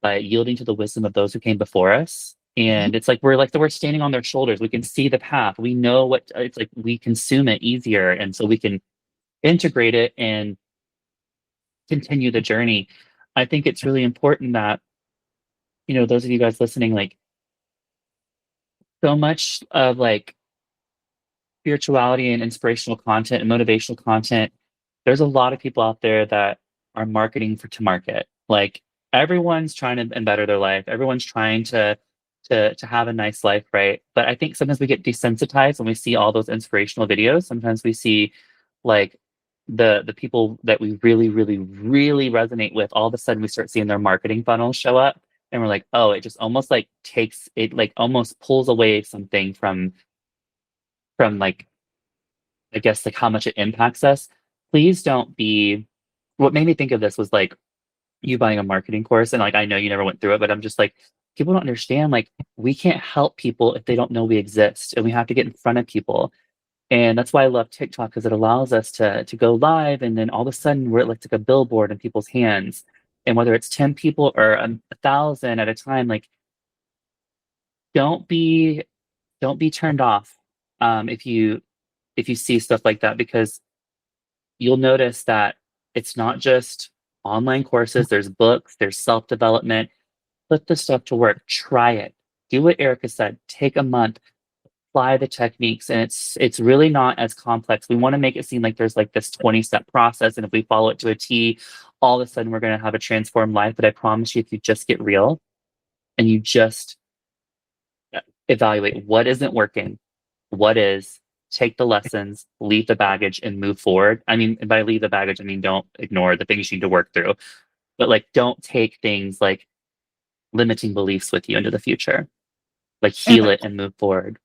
yielding to the wisdom of those who came before us. Mhm. And it's like we're standing on their shoulders. We can see the path. We know what it's like. We consume it easier, and so we can integrate it and continue the journey. I think it's really important that those of you guys listening, like so much of like spirituality and inspirational content and motivational content, there's a lot of people out there that are marketing to market. Like everyone's trying to better their life. Everyone's trying to have a nice life, right? But I think sometimes we get desensitized when we see all those inspirational videos. Sometimes we see like the people that we really, really, really resonate with, all of a sudden we start seeing their marketing funnels show up. And we're like, oh, it just almost like takes it like almost pulls away something from like I guess like how much it impacts us. Please don't be what made me think of this was like you buying a marketing course and like I know you never went through it, but I'm just like people don't understand like we can't help people if they don't know we exist and we have to get in front of people. And that's why I love TikTok because it allows us to go live and then all of a sudden we're like a billboard in people's hands. And whether it's 10 people or 1,000 at a time, like don't be don't be turned off if you see stuff like that because you'll notice that it's not just online courses, there's books, there's self development. Put the stuff to work, try it. Do what Erica said, take a month, apply the techniques, and it's really not as complex. We want to make it seem like there's like this 20-step process, and if we follow it to a T, all of a sudden we're going to have a transformed life. But I promise you, if you just get real and you just evaluate what isn't working, what is, take the lessons, leave the baggage, and move forward. I mean, by leave the baggage, I mean don't ignore the things you need to work through, but like don't take things like limiting beliefs with you into the future. Like And heal it and move forward.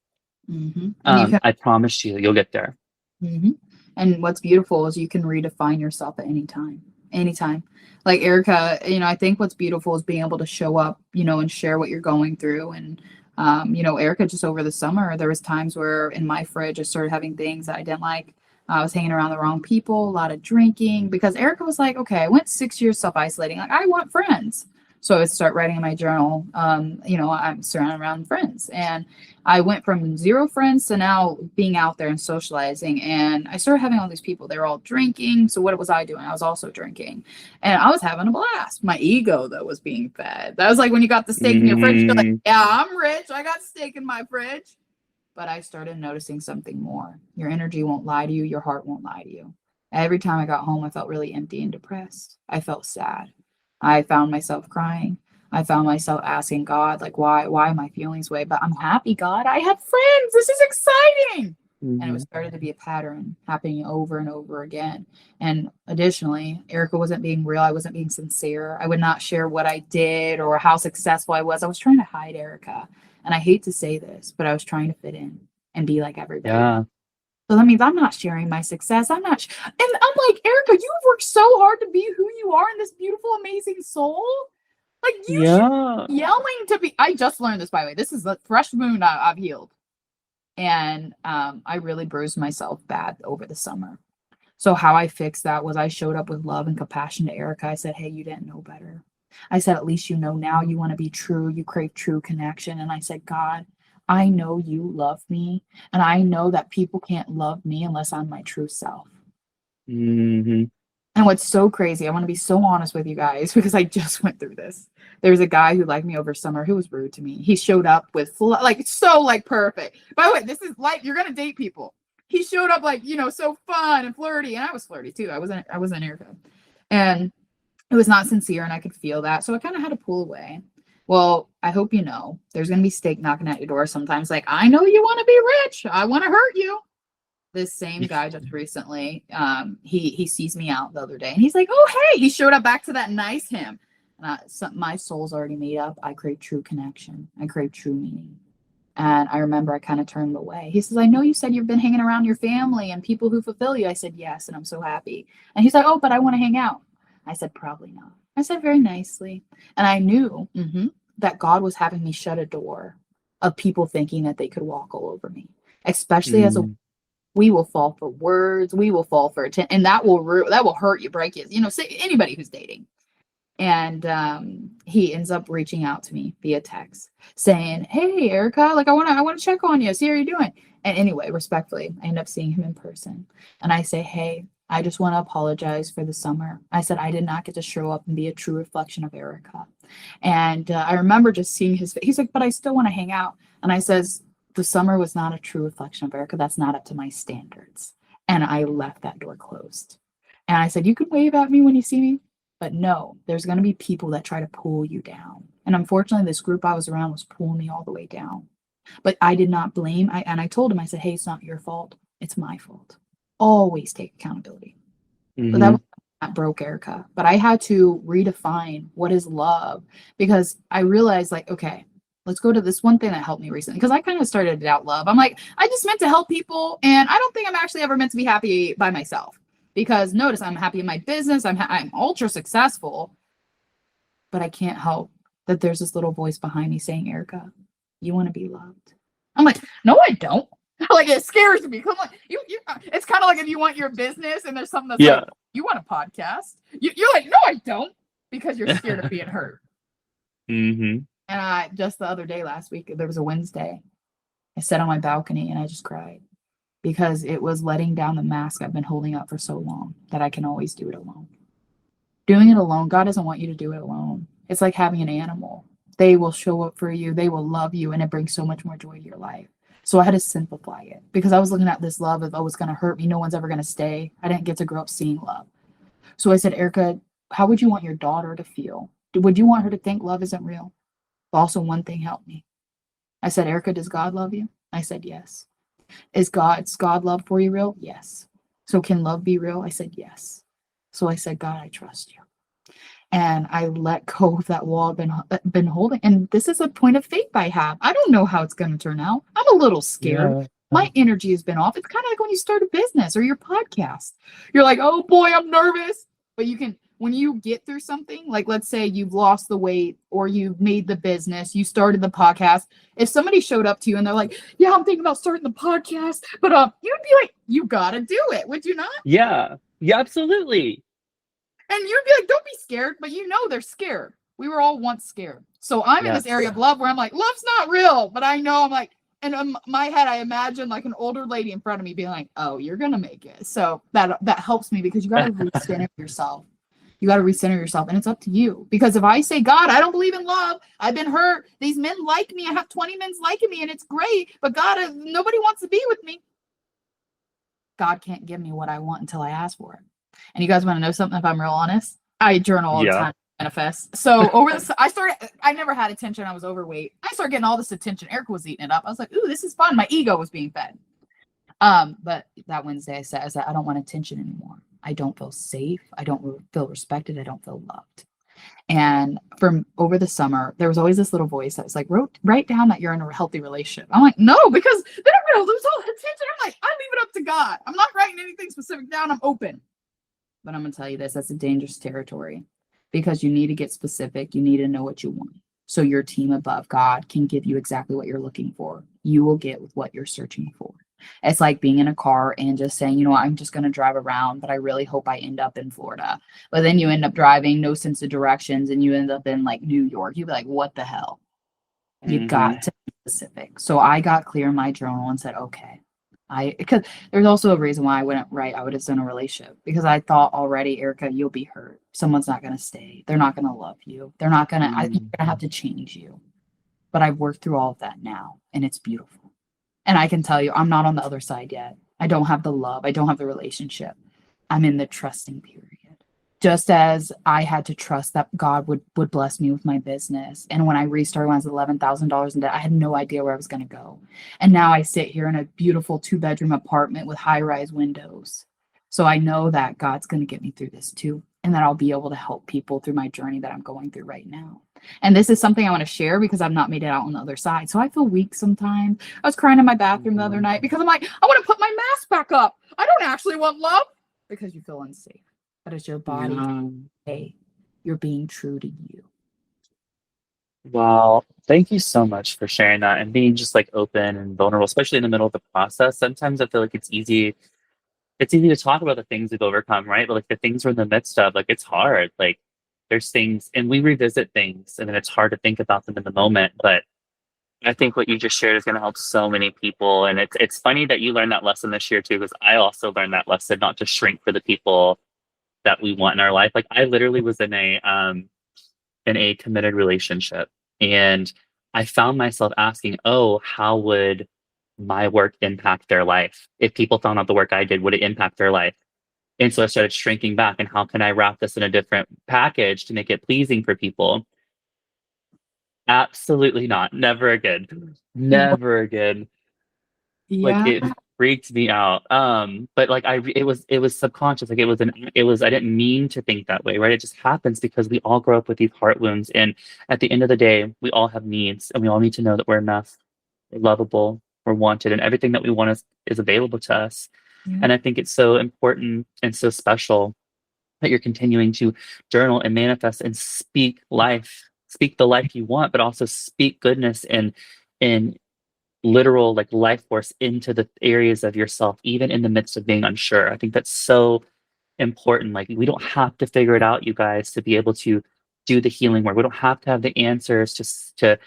and you can. I promise you, you'll get there. hmm And what's beautiful is you can redefine yourself at any time. Anytime. Like Erica, I think what's beautiful is being able to show up, and share what you're going through. And Erica, just over the summer, there was times where in my fridge I started having things that I didn't like. I was hanging around the wrong people, a lot of drinking, because Erica was like, okay, I went 6 years self-isolating. Like, I want friends. So I would start writing in my journal, I'm surrounded around friends. And I went from zero friends to now being out there and socializing. And I started having all these people. They were all drinking. So what was I doing? I was also drinking. And I was having a blast. My ego, though, was being fed. That was like when you got the steak in your fridge. You're like, Mm, yeah, I'm rich. I got steak in my fridge. But I started noticing something more. Your energy won't lie to you. Your heart won't lie to you. Every time I got home, I felt really empty and depressed. I felt sad. I found myself crying. I found myself asking God, like, why am I feeling this way? But I'm happy, God. I have friends. This is exciting. And it was mhm. started to be a pattern happening over and over again. And additionally, Erica wasn't being real. I wasn't being sincere. I would not share what I did or how successful I was. I was trying to hide Erica. And I hate to say this, but I was trying to fit in and be like everybody else. Yeah, So that means I'm not sharing my success. And I'm like, Erica, you've worked so hard to be who you are in this beautiful, amazing soul. Like, you should yeah. be yelling to be. I just learned this, by the way. This is the fresh wound I've healed. And I really bruised myself bad over the summer. So how I fixed that was I showed up with love and compassion to Erica. I said, hey, you didn't know better. I said, at least you know now. You want to be true. You crave true connection. And I said, God, I know you love me. And I know that people can't love me unless I'm my true self. Mhm. And what's so crazy, I want to be so honest with you guys because I just went through this. There's a guy who liked me over summer who was rude to me. He showed up with like perfect. By the way, this is like you're gonna date people. He showed up like so fun and flirty, and I was flirty too. I wasn't Erica, and it was not sincere, and I could feel that. So I kind of had to pull away. Well, I hope you know there's gonna be steak knocking at your door sometimes. Like, I know you want to be rich. I want to hurt you. This same guy just recently, he sees me out the other day and he's like, oh, hey, he showed up back to that nice him. And my soul's already made up. I crave true connection. I crave true meaning. And I remember I kind of turned away. He says, I know you said you've been hanging around your family and people who fulfill you. I said, yes. And I'm so happy. And he's like, oh, but I want to hang out. I said, probably not. I said very nicely. And I knew that God was having me shut a door of people thinking that they could walk all over me, especially as a Mm, we will fall for words, we will fall for attention, and that will hurt you, break you. Say anybody who's dating. And he ends up reaching out to me via text saying, hey Erica, like I want to check on you, see how you're doing. And anyway, respectfully, I end up seeing him in person. And I say, hey, I just want to apologize for the summer. I said I did not get to show up and be a true reflection of Erica. And I remember just seeing his face. He's like, but I still want to hang out. And I says, the summer was not a true reflection of Erica. That's not up to my standards. And I left that door closed. And I said, you can wave at me when you see me, but no, there's going to be people that try to pull you down. And unfortunately, this group I was around was pulling me all the way down. But I did not blame. I told him, I said, hey, it's not your fault. It's my fault. Always take accountability. So that mhm. was that broke Erica. But I had to redefine what is love because I realized, like, okay, let's go to this one thing that helped me recently. Because I kind of started to doubt love. I'm like, I just meant to help people, and I don't think I'm actually ever meant to be happy by myself. Because notice, I'm happy in my business. I'm ultra successful, but I can't help that there's this little voice behind me saying, Erica, you want to be loved. I'm like, no, I don't. Like, it scares me. Come on, it's kind of like if you want your business and there's something that's like, Yeah. you want a podcast? You're like, no, I don't, because you're scared of being hurt. Mhm. And I just the other day, last week, there was a Wednesday. I sat on my balcony and I just cried because it was letting down the mask I've been holding up for so long that I can always do it alone. Doing it alone, God doesn't want you to do it alone. It's like having an animal. They will show up for you, they will love you, and it brings so much more joy to your life. So I had to simplify it because I was looking at this love of, oh, it's going to hurt me. No one's ever going to stay. I didn't get to grow up seeing love. So I said, Erica, how would you want your daughter to feel? Would you want her to think love isn't real? But also, one thing helped me. I said, Erica, does God love you? I said, yes. Is God love for you real? Yes. So can love be real? I said, yes. So I said, God, I trust you. And I let go of that wall I've been holding. And this is a point of faith I have. I don't know how it's going to turn out. I'm a little scared. Yeah. My energy has been off. It's kind of like when you start a business or your podcast. You're like, oh boy, I'm nervous. But you can, when you get through something, like let's say you've lost the weight or you've made the business, you started the podcast. If somebody showed up to you and they're like, yeah, I'm thinking about starting the podcast, but you'd be like, you gotta do it, would you not? Yeah. Yeah, absolutely. And you'd be like, don't be scared, but you know they're scared. We were all once scared. So I'm in this area Yes. of love where I'm like, love's not real, but I know I'm like, and in my head, I imagine like an older lady in front of me being like, oh, you're gonna make it. So that helps me because you gotta recenter yourself. You got to recenter yourself, and it's up to you. Because if I say, God, I don't believe in love, I've been hurt. These men like me. I have 20 men liking me, and it's great. But God, nobody wants to be with me. God can't give me what I want until I ask for it. And you guys want to know something? If I'm real honest, I journal all the Yeah. time, manifest. So over this, I never had attention. I was overweight. I started getting all this attention. Erica was eating it up. I was like, ooh, this is fun. My ego was being fed. But that Wednesday I said, I don't want attention anymore. I don't feel safe. I don't feel respected. I don't feel loved. And from over the summer, there was always this little voice that was like, write down that you're in a healthy relationship. I'm like, no, because then I'm going to lose all the attention. I'm like, I leave it up to God. I'm not writing anything specific down. I'm open. But I'm going to tell you this, that's a dangerous territory because you need to get specific. You need to know what you want. So your team above God can give you exactly what you're looking for. You will get with what you're searching for. It's like being in a car and just saying, you know what, I'm just going to drive around, but I really hope I end up in Florida. But then you end up driving, no sense of directions, and you end up in like New York. You'd be like, what the hell? You Mm-hmm. got to be specific. So I got clear in my journal and said, okay. Because there's also a reason why I wouldn't write I would have done a relationship because I thought already, Erica, you'll be hurt. Someone's not going to stay. They're not going to love you. They're not going to, you're going to have to change you. But I've worked through all of that now and it's beautiful. And I can tell you, I'm not on the other side yet. I don't have the love. I don't have the relationship. I'm in the trusting period. Just as I had to trust that God would bless me with my business. And when I restarted when I was $11,000 in debt, I had no idea where I was going to go. And now I sit here in a beautiful 2-bedroom apartment with high-rise windows. So I know that God's going to get me through this too. And that I'll be able to help people through my journey that I'm going through right now. And this is something I want to share because I've not made it out on the other side. So I feel weak sometimes. I was crying in my bathroom the other night because I'm like, I want to put my mask back up. I don't actually want love because you feel unsafe. But as your body, hey, you're being true to you. Wow. Thank you so much for sharing that and being just like open and vulnerable, especially in the middle of the process. Sometimes I feel like it's easy to talk about the things we've overcome, right? But like the things we're in the midst of, like it's hard. Like there's things and we revisit things and then it's hard to think about them in the moment. But I think what you just shared is going to help so many people. And it's funny that you learned that lesson this year too, because I also learned that lesson, not to shrink for the people that we want in our life. Like I literally was in a committed relationship and I found myself asking, oh, how would my work impact their life? If people found out the work I did, would it impact their life? And so I started shrinking back and how can I wrap this in a different package to make it pleasing for people? Absolutely not. Never again. Never again. Like Yeah. it freaked me out. But like it was subconscious. Like I didn't mean to think that way, right? It just happens because we all grow up with these heart wounds. And at the end of the day, we all have needs and we all need to know that we're enough, we're lovable, we're wanted, and everything that we want is available to us. Yeah. And I think it's so important and so special that you're continuing to journal and manifest and speak life, speak the life you want, but also speak goodness and literal like life force into the areas of yourself, even in the midst of being unsure. I think that's so important. Like we don't have to figure it out, you guys, to be able to do the healing work. We don't have to have the answers to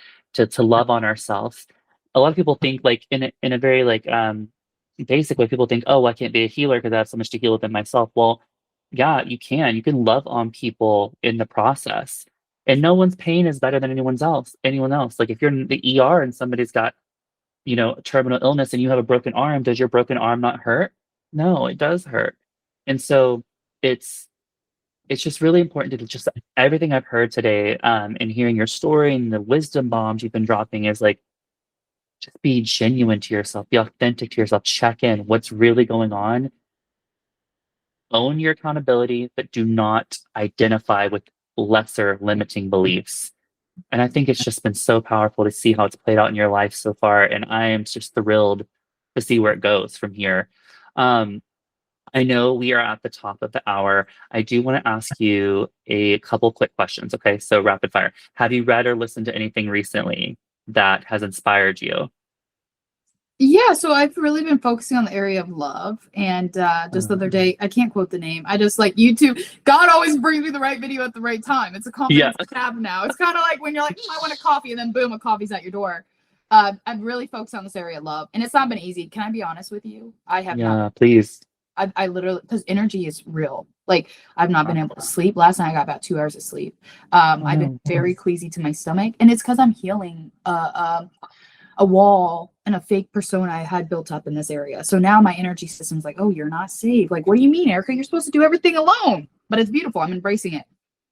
love on ourselves. A lot of people think like in a very like basic way, people think, oh, I can't be a healer because I have so much to heal within myself. Well, yeah, you can. You can love on people in the process. And no one's pain is better than anyone else. Like if you're in the ER and somebody's got terminal illness and you have a broken arm, does your broken arm not hurt? No, it does hurt. And so it's it's just really important to just everything I've heard today, and hearing your story and the wisdom bombs you've been dropping is like just be genuine to yourself, be authentic to yourself, check in. What's really going on? Own your accountability, but do not identify with lesser limiting beliefs. And I think it's just been so powerful to see how it's played out in your life so far. And I am just thrilled to see where it goes from here. Um, I know we are at the top of the hour. I do want to ask you a couple quick questions. Okay, so rapid fire. Have you read or listened to anything recently that has inspired you? Yeah, so I've really been focusing on the area of love. And just the other day, I can't quote the name. I just like YouTube. God always brings me the right video at the right time. It's a Yeah. confidence I have now. It's kind of like when you're like, I want a coffee, and then boom, a coffee's at your door. I've really focused on this area of love, and it's not been easy. Can I be honest with you? I have not. Yeah, please. I literally, because energy is real. Like I've not been able to sleep. Last night I got about 2 hours of sleep. I've been very queasy to my stomach, and it's because I'm healing a wall and a fake persona I had built up in this area. So now my energy system's like, oh, you're not safe. Like, what do you mean, Erica? You're supposed to do everything alone. But it's beautiful. I'm embracing it.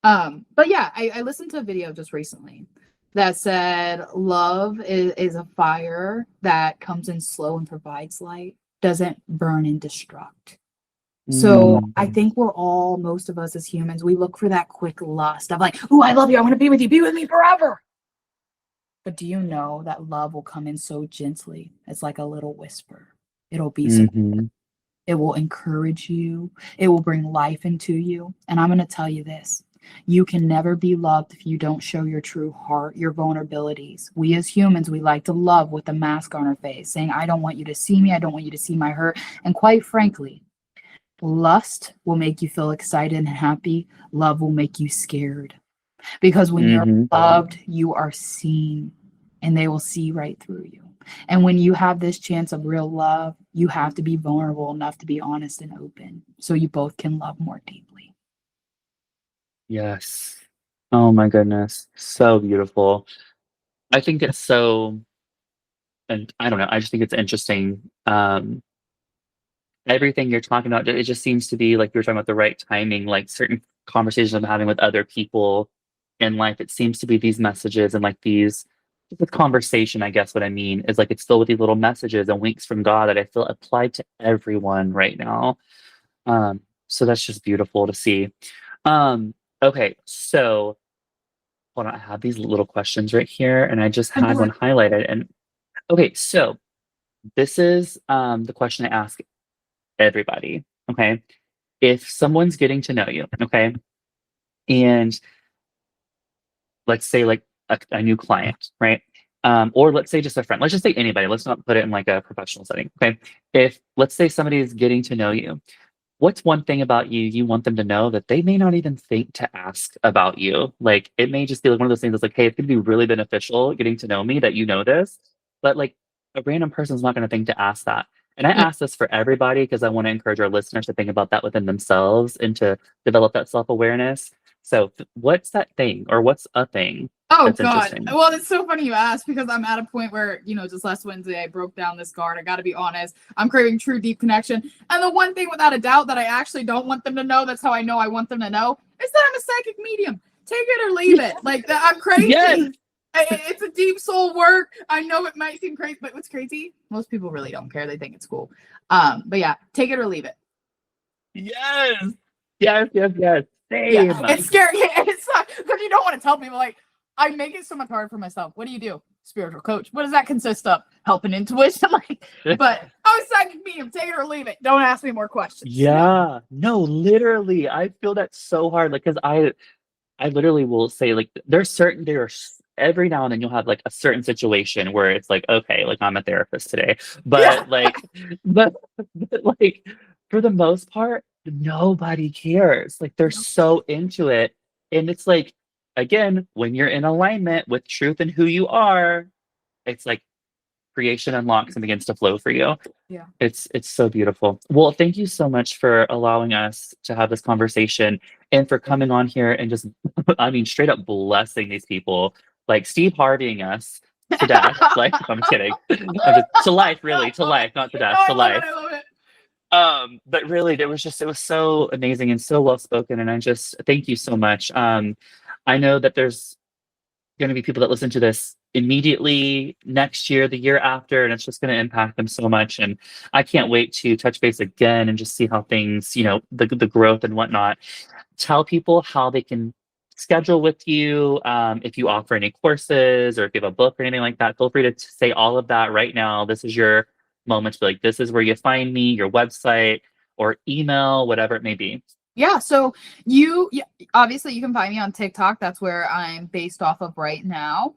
But yeah, I listened to a video just recently that said love is a fire that comes in slow and provides light, doesn't burn and destruct. So I think most of us as humans, we look for that quick lust of like, oh, I love you. I want to be with you. Be with me forever. But do you know that love will come in so gently? It's like a little whisper. It'll be so, it will encourage you. It will bring life into you. And I'm going to tell you this. You can never be loved if you don't show your true heart, your vulnerabilities. We as humans, we like to love with a mask on our face, saying, I don't want you to see me. I don't want you to see my hurt. And quite frankly, lust will make you feel excited and happy. Love will make you scared. Because when you're loved, you are seen, and they will see right through you. And when you have this chance of real love, you have to be vulnerable enough to be honest and open so you both can love more deeply. Yes. Oh my goodness. So beautiful. I think it's so, and I don't know, I just think it's interesting. Everything you're talking about, it just seems to be like you're talking about the right timing, like certain conversations I'm having with other people in life. It seems to be these messages and like this conversation, I guess what I mean is like it's filled with these little messages and winks from God that I feel applied to everyone right now. So that's just beautiful to see. Okay, so hold on, I have these little questions right here, and I just had one highlighted. And okay, so this is the question I ask everybody. Okay, if someone's getting to know you, okay, and let's say like a new client, right? Or let's say just a friend. Let's just say anybody. Let's not put it in like a professional setting. Okay, if let's say somebody is getting to know you, what's one thing about you you want them to know that they may not even think to ask about you? Like it may just be like one of those things that's like, hey, it's gonna be really beneficial getting to know me that you know this, but like a random person's not gonna think to ask that. And I ask this for everybody because I want to encourage our listeners to think about that within themselves and to develop that self-awareness. So what's that thing or what's a thing Oh that's God. interesting? Well, it's so funny you asked because I'm at a point where, just last Wednesday I broke down this guard. I got to be honest. I'm craving true deep connection. And the one thing without a doubt that I actually don't want them to know, that's how I know I want them to know, is that I'm a psychic medium. Take it or leave it. Like I'm crazy. Yes. It's a deep soul work. I know it might seem crazy, but what's crazy? Most people really don't care. They think it's cool. But yeah, take it or leave it. Yes. Yes, yes, yes. Same. Yeah, it's scary. It's not because you don't want to tell people like I make it so much hard for myself. What do you do? Spiritual coach. What does that consist of? Helping intuition. But I was psychic medium. Take it or leave it. Don't ask me more questions. Yeah. No, literally. I feel that so hard. Like, cause I literally will say like every now and then you'll have like a certain situation where it's like, okay, like I'm a therapist today. But like but like for the most part, nobody cares. Like they're so into it. And it's like, again, when you're in alignment with truth and who you are, it's like creation unlocks and begins to flow for you. Yeah. It's so beautiful. Well, thank you so much for allowing us to have this conversation and for coming on here and just I mean straight up blessing these people, like Steve Harveying us to death. Like, I'm kidding. I'm just to life, really, to life, not to No, death, I to love it. life. I love it. But really, it was so amazing and so well spoken, and I just thank you so much. I know that there's going to be people that listen to this immediately next year, the year after, and it's just going to impact them so much. And I can't wait to touch base again and just see how things, the growth and whatnot. Tell people how they can schedule with you. If you offer any courses or if you have a book or anything like that, feel free to say all of that right now. This is your moment to be like, this is where you find me, your website or email, whatever it may be. Yeah, so yeah, obviously you can find me on TikTok. That's where I'm based off of right now.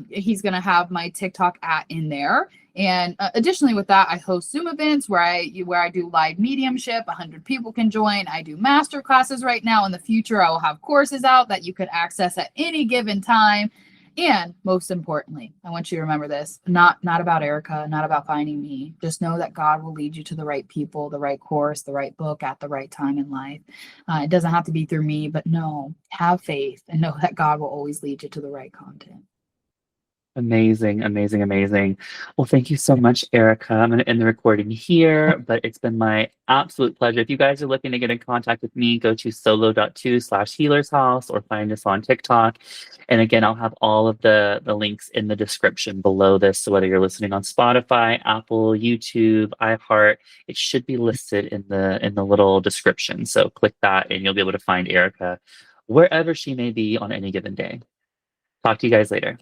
He's gonna have my TikTok in there, and additionally with that, I host Zoom events where I do live mediumship. 100 people can join. I do master classes right now. In the future, I will have courses out that you could access at any given time. And most importantly, I want you to remember this, not about Erica, not about finding me. Just know that God will lead you to the right people, the right course, the right book at the right time in life. It doesn't have to be through me, but no, have faith and know that God will always lead you to the right content. Amazing, amazing, amazing. Well, thank you so much, Erica. I'm going to end the recording here, but it's been my absolute pleasure. If you guys are looking to get in contact with me, go to solo.to/healers house or find us on TikTok. And again, I'll have all of the links in the description below this. So whether you're listening on Spotify, Apple, YouTube, iHeart, it should be listed in the little description. So click that and you'll be able to find Erica wherever she may be on any given day. Talk to you guys later.